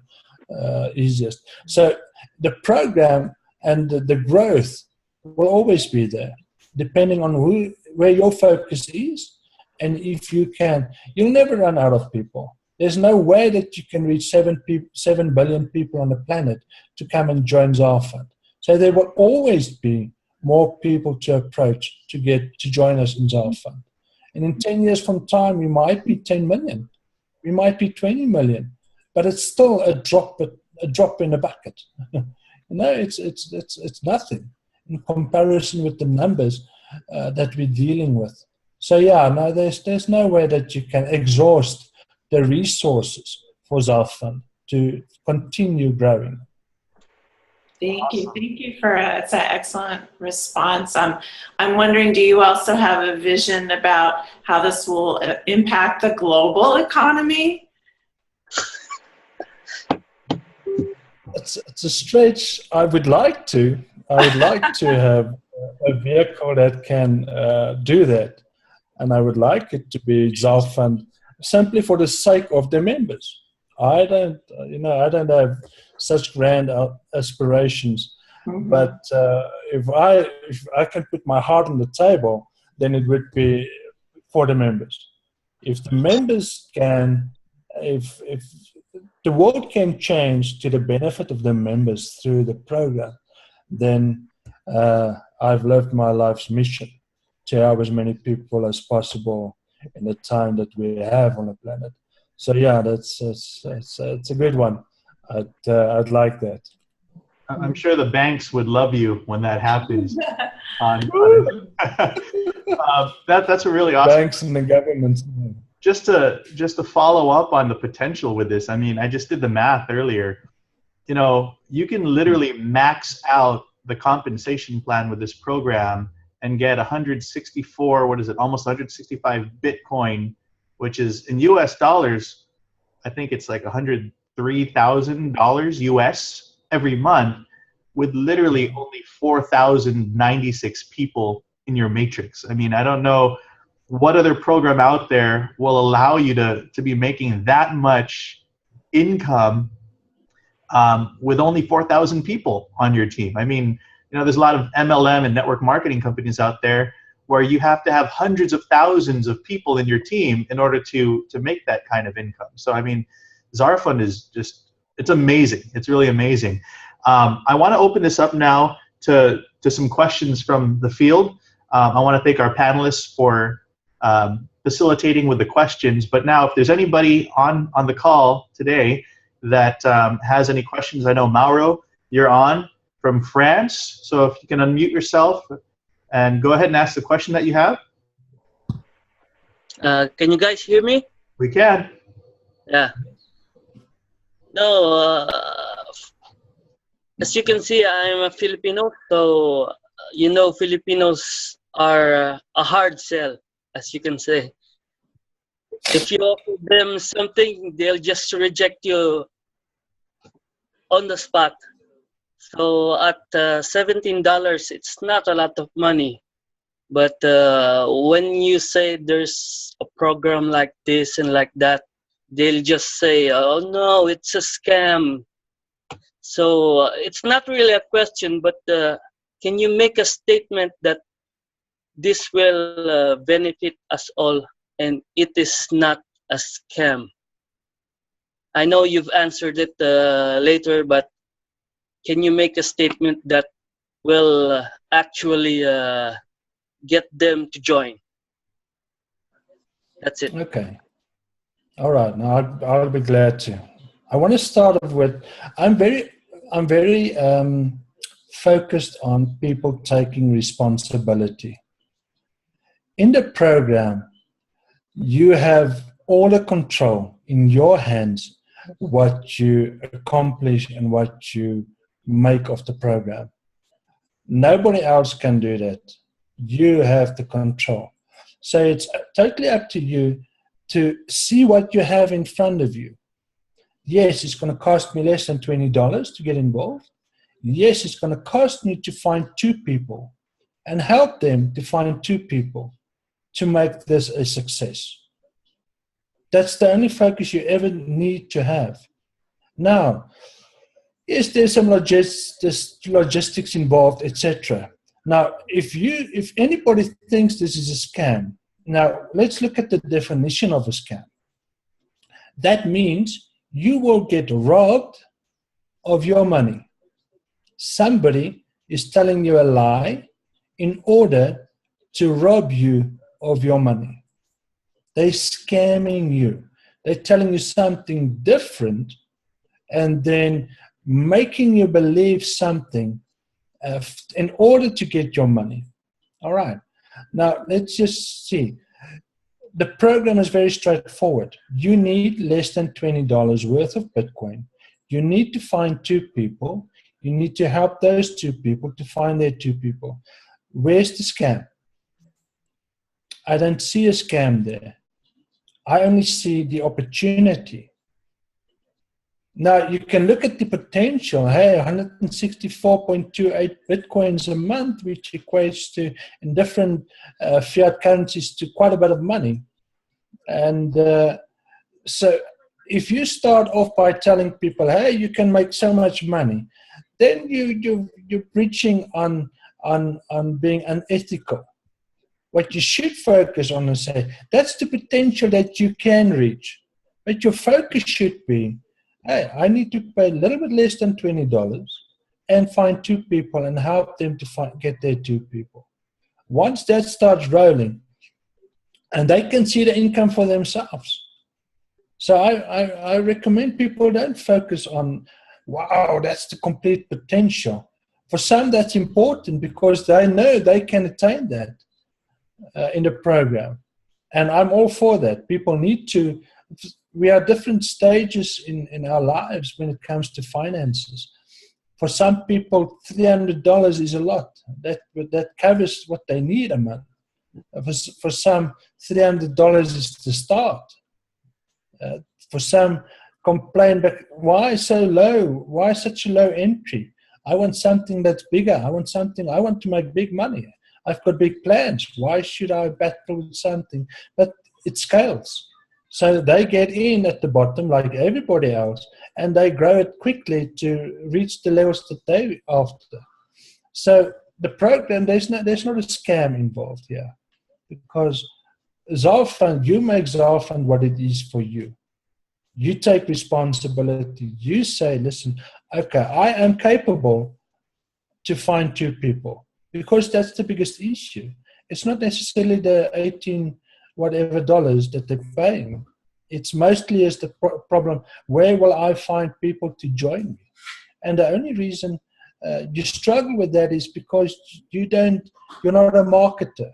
[SPEAKER 2] easiest. So the program and the growth will always be there, depending on where your focus is. And if you can, you'll never run out of people. There's no way that you can reach 7 billion people on the planet to come and join Zarfund. So there will always be more people to approach to join us in Zarfund. And in 10 years from time, we might be 10 million. We might be 20 million. But it's still a drop in the bucket. No, it's nothing in comparison with the numbers that we're dealing with. So yeah, no, there's no way that you can exhaust the resources for Zarfund to continue growing.
[SPEAKER 3] Thank you. Thank you for it's an excellent response. I'm wondering, do you also have a vision about how this will impact the global economy?
[SPEAKER 2] It's a stretch. I would like to have a vehicle that can do that, and I would like it to be Zarfund simply for the sake of the members. I don't have such grand aspirations, but if I can put my heart on the table, then it would be for the members. If the members can, if the world can change to the benefit of the members through the program, then I've lived my life's mission to help as many people as possible in the time that we have on the planet. So yeah, it's a good one. I'd like that.
[SPEAKER 1] I'm sure the banks would love you when that happens. That's a really awesome.
[SPEAKER 2] Banks and the government.
[SPEAKER 1] Just to follow up on the potential with this, I mean, I just did the math earlier. You know, you can literally max out the compensation plan with this program and get 164, almost 165 Bitcoin, which is in US dollars, I think it's like $103,000 US every month, with literally only 4,096 people in your matrix. I mean, I don't know what other program out there will allow you to be making that much income with only 4,000 people on your team. I mean, you know, there's a lot of MLM and network marketing companies out there where you have to have hundreds of thousands of people in your team in order to make that kind of income. So, I mean, Zarfund is just, it's amazing. It's really amazing. I want to open this up now to some questions from the field. I want to thank our panelists for facilitating with the questions. But now, if there's anybody on the call today that has any questions, I know Mauro, you're on from France. So if you can unmute yourself and go ahead and ask the question that you have.
[SPEAKER 5] Can you guys hear me?
[SPEAKER 1] We can.
[SPEAKER 5] Yeah. No, as you can see, I'm a Filipino, so you know Filipinos are a hard sell, as you can say. If you offer them something, they'll just reject you on the spot. So at $17, it's not a lot of money. But when you say there's a program like this and like that, they'll just say, oh no, it's a scam. So it's not really a question, but can you make a statement that this will benefit us all and it is not a scam? I know you've answered it later, but can you make a statement that will actually get them to join? That's it.
[SPEAKER 2] Okay. All right. Now I'll be glad to. I want to start off with, I'm very focused on people taking responsibility. In the program, you have all the control in your hands, what you accomplish and what you make of the program. Nobody else can do that. You have the control. So it's totally up to you to see what you have in front of you. Yes, it's going to cost me less than $20 to get involved. Yes, it's going to cost me to find 2 people and help them to find 2 people to make this a success. That's the only focus you ever need to have. Now, yes, there's some logistics involved, etc. Now, if anybody thinks this is a scam, now let's look at the definition of a scam. That means you will get robbed of your money. Somebody is telling you a lie in order to rob you of your money. They're scamming you. They're telling you something different and then making you believe something in order to get your money. All right. Now, let's just see. The program is very straightforward. You need less than $20 worth of Bitcoin. You need to find 2 people. You need to help those 2 people to find their 2 people. Where's the scam? I don't see a scam there. I only see the opportunity. Now, you can look at the potential. Hey, 164.28 Bitcoins a month, which equates to, in different fiat currencies, to quite a bit of money. And so if you start off by telling people, hey, you can make so much money, then you're preaching on being unethical. What you should focus on is say, that's the potential that you can reach. But your focus should be, hey, I need to pay a little bit less than $20 and find 2 people and help them to get their 2 people. Once that starts rolling, and they can see the income for themselves. So I recommend people don't focus on, wow, that's the complete potential. For some, that's important because they know they can attain that in the program. And I'm all for that. People need to, we are different stages in our lives when it comes to finances. For some people, $300 is a lot. That covers what they need a month. For some, $300 is the start. For some, complain, but why so low? Why such a low entry? I want something that's bigger. I want to make big money. I've got big plans. Why should I battle with something? But it scales. So they get in at the bottom like everybody else, and they grow it quickly to reach the levels that they after. So the program, there's not a scam involved here, because Zarfund, you make Zarfund what it is for you. You take responsibility. You say, listen, okay, I am capable to find 2 people, because that's the biggest issue. It's not necessarily the 18 whatever dollars that they're paying. It's mostly is the problem, where will I find people to join me? And the only reason you struggle with that is because you're not a marketer.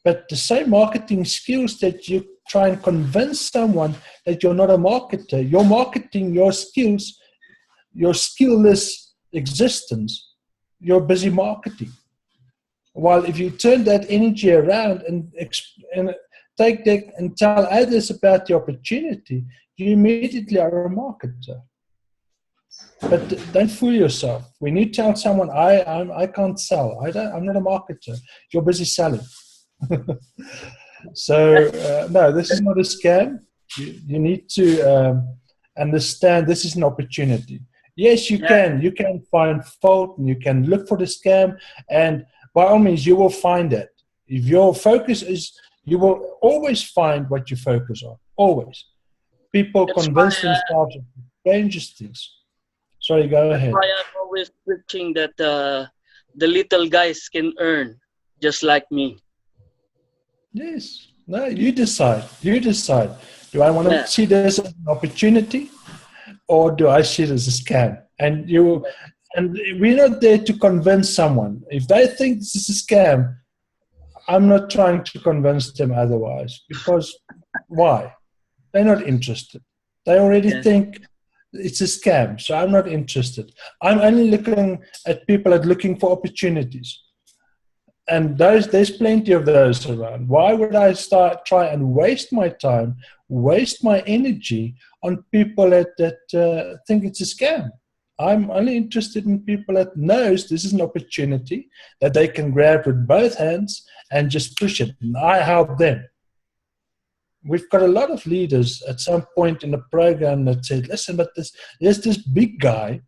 [SPEAKER 2] But the same marketing skills that you try and convince someone that you're not a marketer, you're marketing your skills, your skillless existence, you're busy marketing. While if you turn that energy around and take that and tell others about the opportunity, you immediately are a marketer. But don't fool yourself. When you tell someone, I can't sell, I'm not a marketer, you're busy selling. So, no, this is not a scam. You need to understand this is an opportunity. Yes, you can. You can find fault and you can look for the scam, and by all means, you will find it. If your focus is, you will always find what you focus on. Always. People convince themselves of the strangest things. Sorry, go ahead.
[SPEAKER 5] That's why I'm always preaching that the little guys can earn just like me.
[SPEAKER 2] Yes. No, you decide. You decide. Do I want to see this as an opportunity, or do I see it as a scam? And we're not there to convince someone. If they think this is a scam, I'm not trying to convince them otherwise. Because why? They're not interested. They already think it's a scam, so I'm not interested. I'm only looking at people that are looking for opportunities. And there's plenty of those around. Why would I try and waste my time, waste my energy on people that think it's a scam? I'm only interested in people that knows this is an opportunity that they can grab with both hands and just push it. And I help them. We've got a lot of leaders at some point in the program that said, listen, but there's this big guy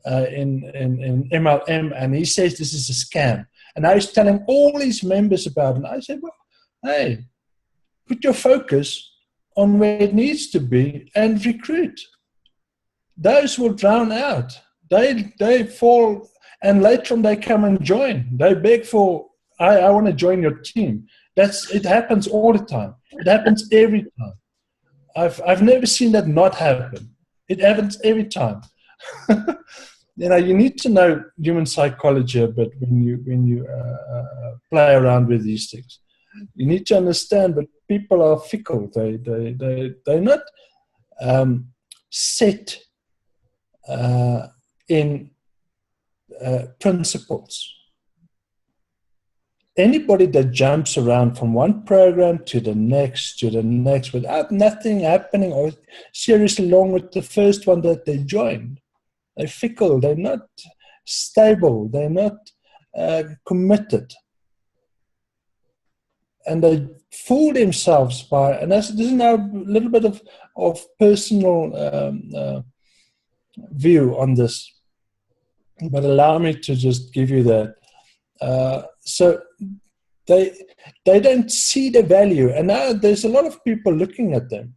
[SPEAKER 2] in MLM, and he says this is a scam. And I was telling all his members about it. And I said, well, hey, put your focus on where it needs to be and recruit. Those will drown out. They fall, and later on they come and join. They beg for, I want to join your team. It happens all the time. It happens every time. I've never seen that not happen. It happens every time. You need to know human psychology a bit when you play around with these things. You need to understand that people are fickle. They're not set in principles. Anybody that jumps around from one program to the next without nothing happening or seriously wrong with the first one that they joined, they're fickle, they're not stable, they're not committed. And they fool themselves by, and this is now a little bit of personal view on this, but allow me to just give you that. So they don't see the value, and now there's a lot of people looking at them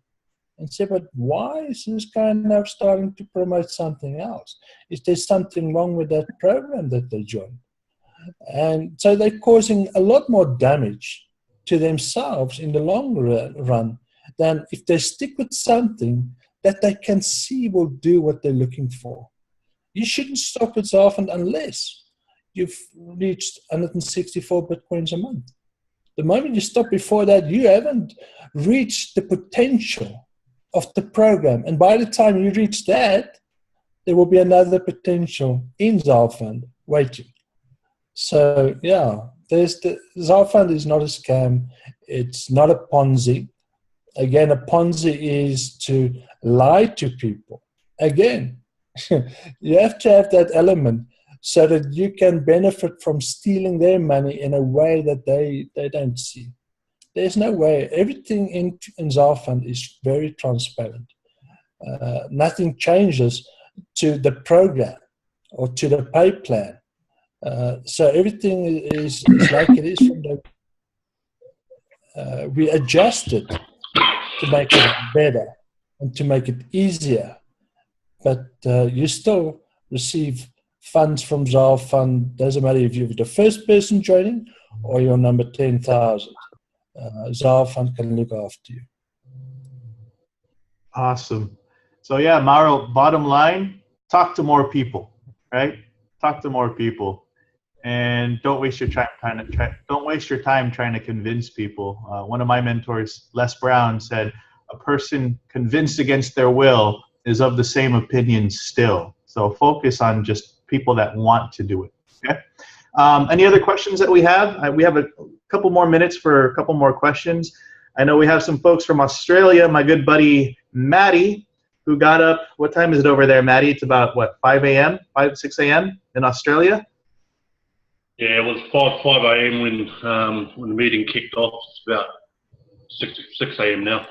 [SPEAKER 2] and say, but why is this guy now starting to promote something else? Is there something wrong with that program that they joined? And so they're causing a lot more damage to themselves in the long run than if they stick with something that they can see will do what they're looking for. You shouldn't stop with Zarfund unless you've reached 164 Bitcoins a month. The moment you stop before that, you haven't reached the potential of the program. And by the time you reach that, there will be another potential in Zarfund waiting. So, yeah, Zarfund is not a scam. It's not a Ponzi. Again, a Ponzi is to lie to people. Again, you have to have that element so that you can benefit from stealing their money in a way that they don't see. There's no way. Everything in Zarfund is very transparent. Nothing changes to the program or to the pay plan. So everything is like it is from the... we adjust it to make it better and to make it easier. But you still receive funds from Zarfund. Doesn't matter if you're the first person joining or you're number 10,000. Zarfund can look after you.
[SPEAKER 1] Awesome. So yeah, Mauro, bottom line, talk to more people, right? Talk to more people. And don't waste your time trying to convince people. One of my mentors, Les Brown, said, a person convinced against their will is of the same opinion still. So focus on just people that want to do it. Okay. Any other questions that we have? We have a couple more minutes for a couple more questions. I know we have some folks from Australia. My good buddy Maddie, who got up. What time is it over there, Maddie? It's about what, 6 a.m. in Australia.
[SPEAKER 6] Yeah, it was 5 a.m. when the meeting kicked off. It's about 6 a.m. now.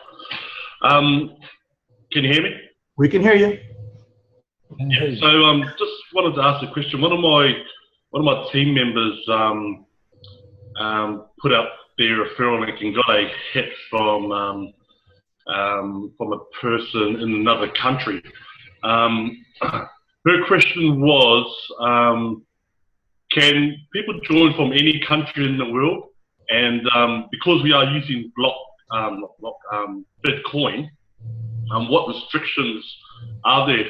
[SPEAKER 6] Can you hear me?
[SPEAKER 1] We can hear you.
[SPEAKER 6] Yeah. So just wanted to ask a question. One of my team members put up their referral link and got a hit from a person in another country. Her question was, can people join from any country in the world? And because we are using Bitcoin, what restrictions are there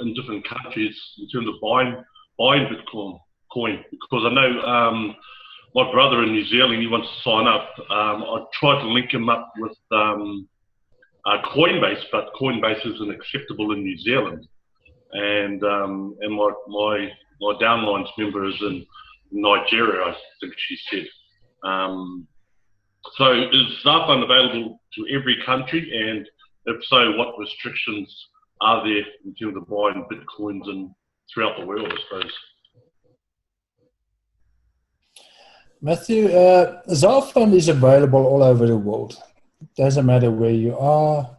[SPEAKER 6] in different countries in terms of buying Bitcoin? Because I know my brother in New Zealand, he wants to sign up. I tried to link him up with Coinbase, but Coinbase isn't acceptable in New Zealand. And my downlines member is in Nigeria, I think she said. So is Zarfund available to every country? And if so, what restrictions are there in terms of buying Bitcoins and throughout the world, I suppose?
[SPEAKER 2] Matthew, Zarfund is available all over the world. It doesn't matter where you are.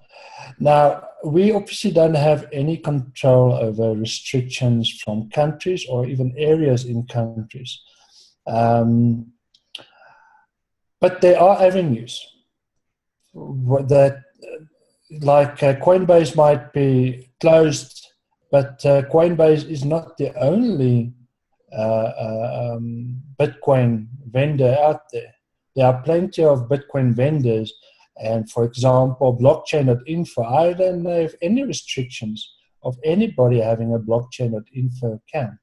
[SPEAKER 2] Now, we obviously don't have any control over restrictions from countries or even areas in countries. But there are avenues that, like Coinbase might be closed, but Coinbase is not the only Bitcoin vendor out there. There are plenty of Bitcoin vendors. And for example, blockchain.info, I don't know if any restrictions of anybody having a blockchain.info account.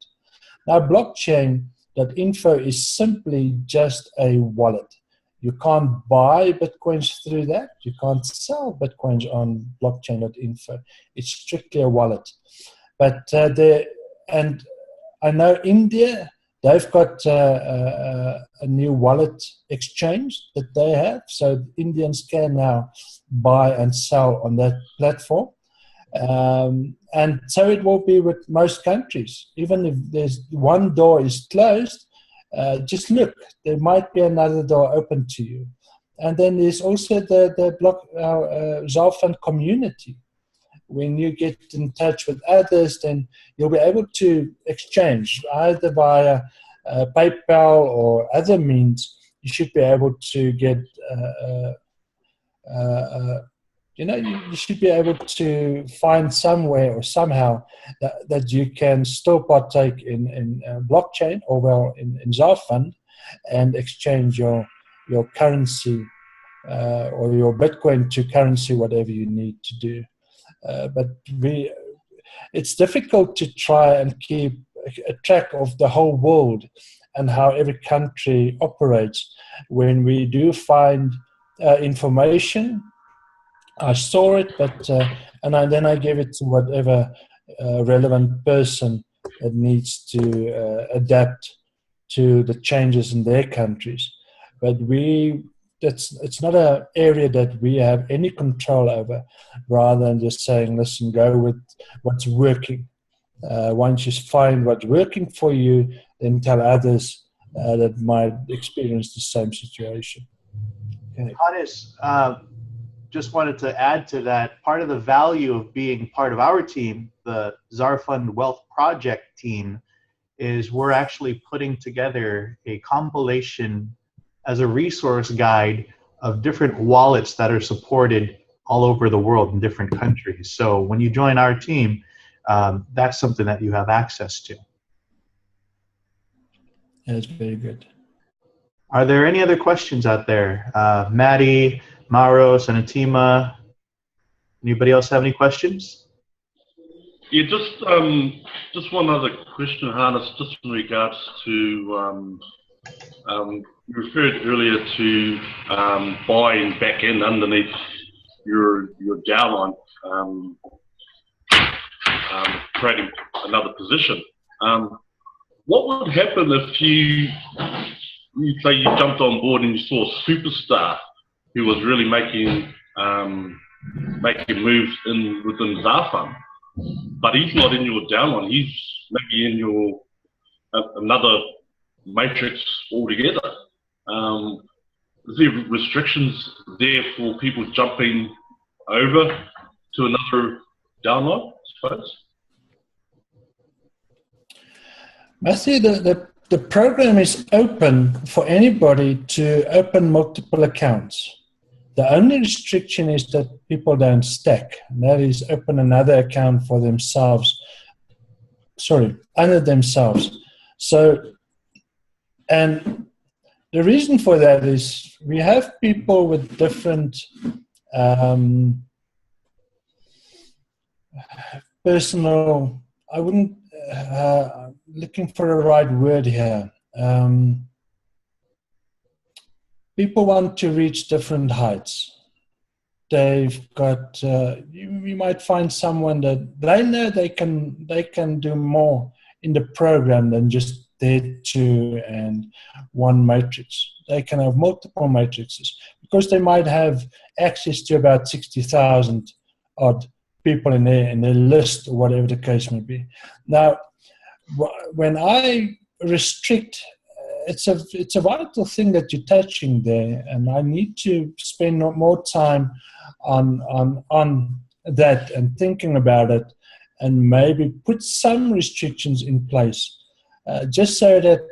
[SPEAKER 2] Now, blockchain.info is simply just a wallet. You can't buy Bitcoins through that. You can't sell Bitcoins on blockchain.info. It's strictly a wallet. But and I know India, they've got a new wallet exchange that they have. So Indians can now buy and sell on that platform. And so it will be with most countries. Even if there's one door is closed, just look, there might be another door open to you. And then there's also the Zarfund community. When you get in touch with others, then you'll be able to exchange either via PayPal or other means. You should be able to get, you should be able to find somewhere or somehow that you can still partake in blockchain or in Zarfund and exchange your currency or your Bitcoin to currency, whatever you need to do. But it's difficult to try and keep a track of the whole world and how every country operates. When we do find information, I saw it, but then I gave it to whatever relevant person that needs to adapt to the changes in their countries. But it's not an area that we have any control over, rather than just saying, listen, go with what's working. Once you find what's working for you, then tell others that might experience the same situation. Okay.
[SPEAKER 1] Hannes, just wanted to add to that, part of the value of being part of our team, the Zarfund Wealth Project team, is we're actually putting together a compilation as a resource guide of different wallets that are supported all over the world in different countries. So when you join our team, that's something that you have access to.
[SPEAKER 2] That's very good.
[SPEAKER 1] Are there any other questions out there? Maddie, Mauro, Sanatima, anybody else have any questions?
[SPEAKER 6] Yeah, just one other question, Hannes, just in regards to, you referred earlier to buying back in underneath your downline, creating another position. What would happen if you say you jumped on board and you saw a superstar who was really making moves within Zarfund, but he's not in your downline, he's maybe in your another matrix altogether? Is there restrictions there for people jumping over to another downline, I suppose?
[SPEAKER 2] Matthew, the program is open for anybody to open multiple accounts. The only restriction is that people don't stack. And that is open another account for themselves. Under themselves. So, and the reason for that is we have people with different personal, I wouldn't, looking for the right word here. People want to reach different heights. They've got, you might find someone that they know they can do more in the program than just their 2 and 1 matrix. They can have multiple matrices because they might have access to about 60,000 odd people in their list, or whatever the case may be. Now, when I restrict, it's a vital thing that you're touching there, and I need to spend more time on that and thinking about it, and maybe put some restrictions in place, just so that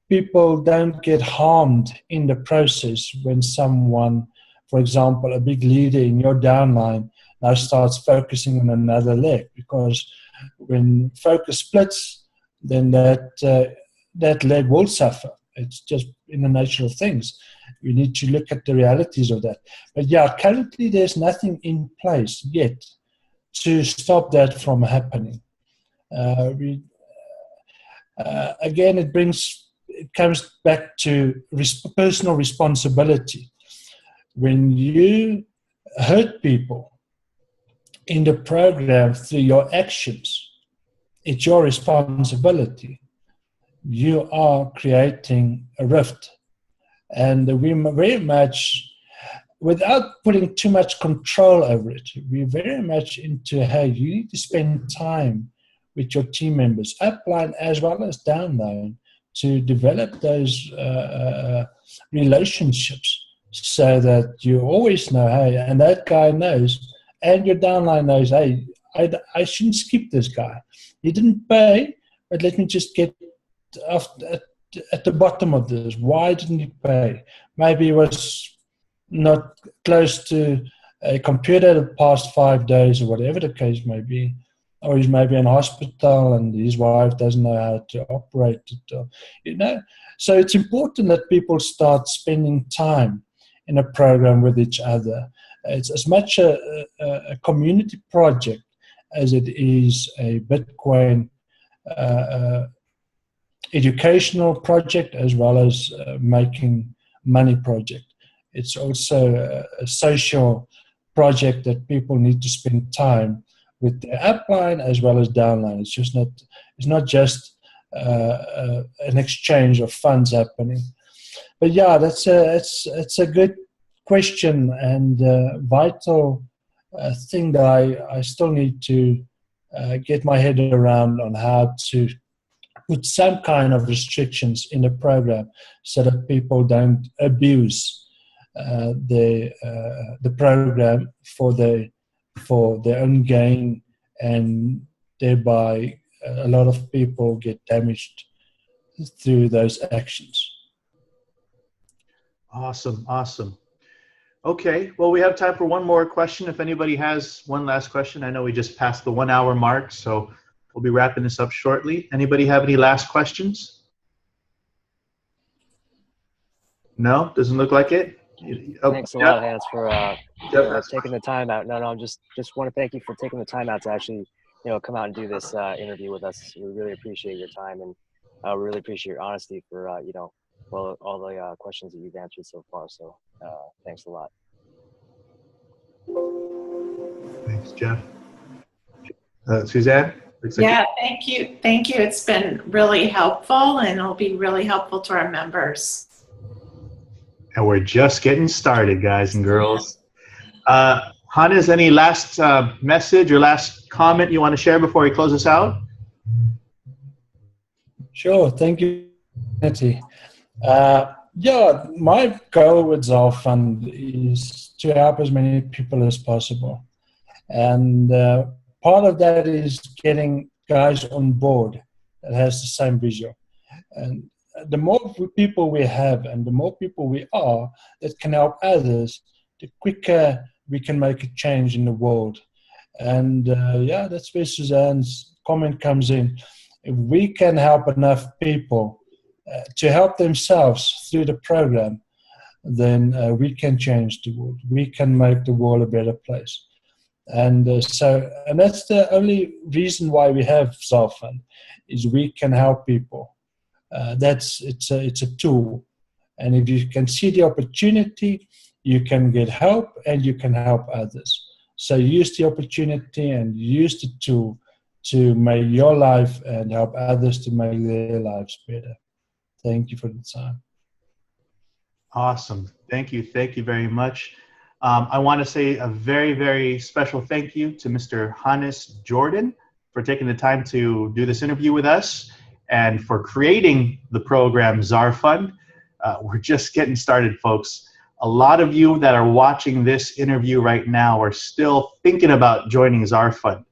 [SPEAKER 2] people don't get harmed in the process when someone, for example, a big leader in your downline now starts focusing on another leg, because when focus splits, then that leg will suffer. It's just in the nature of things. You need to look at the realities of that. But yeah, currently there's nothing in place yet to stop that from happening. Again, it comes back to personal responsibility. When you hurt people in the program through your actions, it's your responsibility. You are creating a rift. And we very much, without putting too much control over it, we're very much into, hey, you need to spend time with your team members, upline as well as downline, to develop those relationships so that you always know, hey, and that guy knows, and your downline knows, hey, I shouldn't skip this guy. He didn't pay, but let me just get at the bottom of this. Why didn't he pay? Maybe he was not close to a computer the past 5 days, or whatever the case may be. Or he's maybe in hospital and his wife doesn't know how to operate it. So it's important that people start spending time in a program with each other. It's as much a community project as it is a Bitcoin educational project, as well as making money project. It's also a social project that people need to spend time with the upline as well as downline. It's not just an exchange of funds happening. But yeah, it's a good question and vital thing that I still need to get my head around on how to put some kind of restrictions in the program so that people don't abuse the program for their own gain, and thereby a lot of people get damaged through those actions.
[SPEAKER 1] Awesome. Okay, well, we have time for one more question. If anybody has one last question, I know we just passed the 1 hour mark, so we'll be wrapping this up shortly. Anybody have any last questions? No, doesn't look like it.
[SPEAKER 4] Thanks a lot, Hans, for taking the time out. No, just want to thank you for taking the time out to actually, come out and do this interview with us. We really appreciate your time, and we really appreciate your honesty for, all the questions that you've answered so far. So thanks a lot.
[SPEAKER 1] Thanks, Jeff. Suzanne?
[SPEAKER 3] Yeah, thank you. It's been really helpful, and it'll be really helpful to our members.
[SPEAKER 1] And we're just getting started, guys and girls. Hannes, any last message or last comment you want to share before we close this out?
[SPEAKER 2] Sure, thank you, Nettie. My goal with Zarfund is to help as many people as possible. And part of that is getting guys on board that has the same vision. And the more people we have and the more people we are that can help others, the quicker we can make a change in the world. And that's where Suzanne's comment comes in. If we can help enough people to help themselves through the program, then we can change the world. We can make the world a better place. And that's the only reason why we have Zarfund, is we can help people. It's a tool, and if you can see the opportunity, you can get help and you can help others. So use the opportunity and use the tool to make your life and help others to make their lives better. Thank you for the time.
[SPEAKER 1] Awesome. Thank you very much. I want to say a very, very special thank you to Mr. Hannes Jordaan for taking the time to do this interview with us and for creating the program Zarfund. We're just getting started, folks. A lot of you that are watching this interview right now are still thinking about joining Zarfund.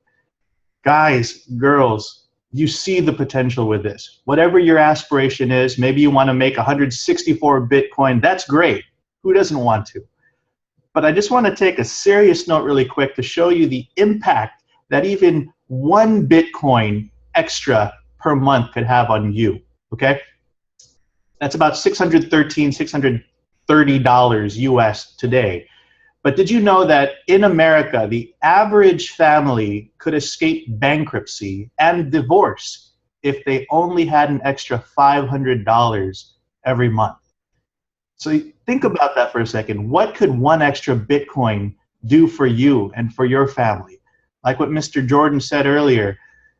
[SPEAKER 1] Guys, girls, you see the potential with this. Whatever your aspiration is, maybe you want to make 164 Bitcoin. That's great. Who doesn't want to? But I just want to take a serious note really quick to show you the impact that even 1 Bitcoin extra per month could have on you, okay? That's about $613, $630 US today. But did you know that in America, the average family could escape bankruptcy and divorce if they only had an extra $500 every month? So think about that for a second. What could one extra Bitcoin do for you and for your family? Like what Mr. Jordaan said earlier,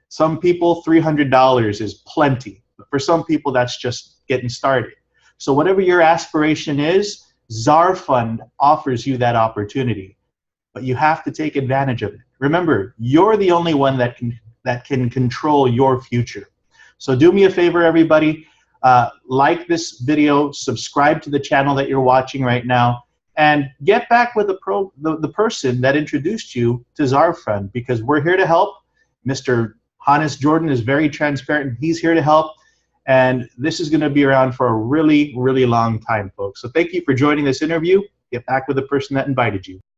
[SPEAKER 1] some people $300 is plenty, but for some people that's just getting started. So whatever your aspiration is, Zarfund offers you that opportunity, but you have to take advantage of it. Remember, you're the only one that can control your future. So do me a favor, everybody. Like this video, subscribe to the channel that you're watching right now, and get back with the person that introduced you to Zarfund, because we're here to help. Mr. Hannes Jordaan is very transparent. He's here to help. And this is going to be around for a really, really long time, folks. So thank you for joining this interview. Get back with the person that invited you.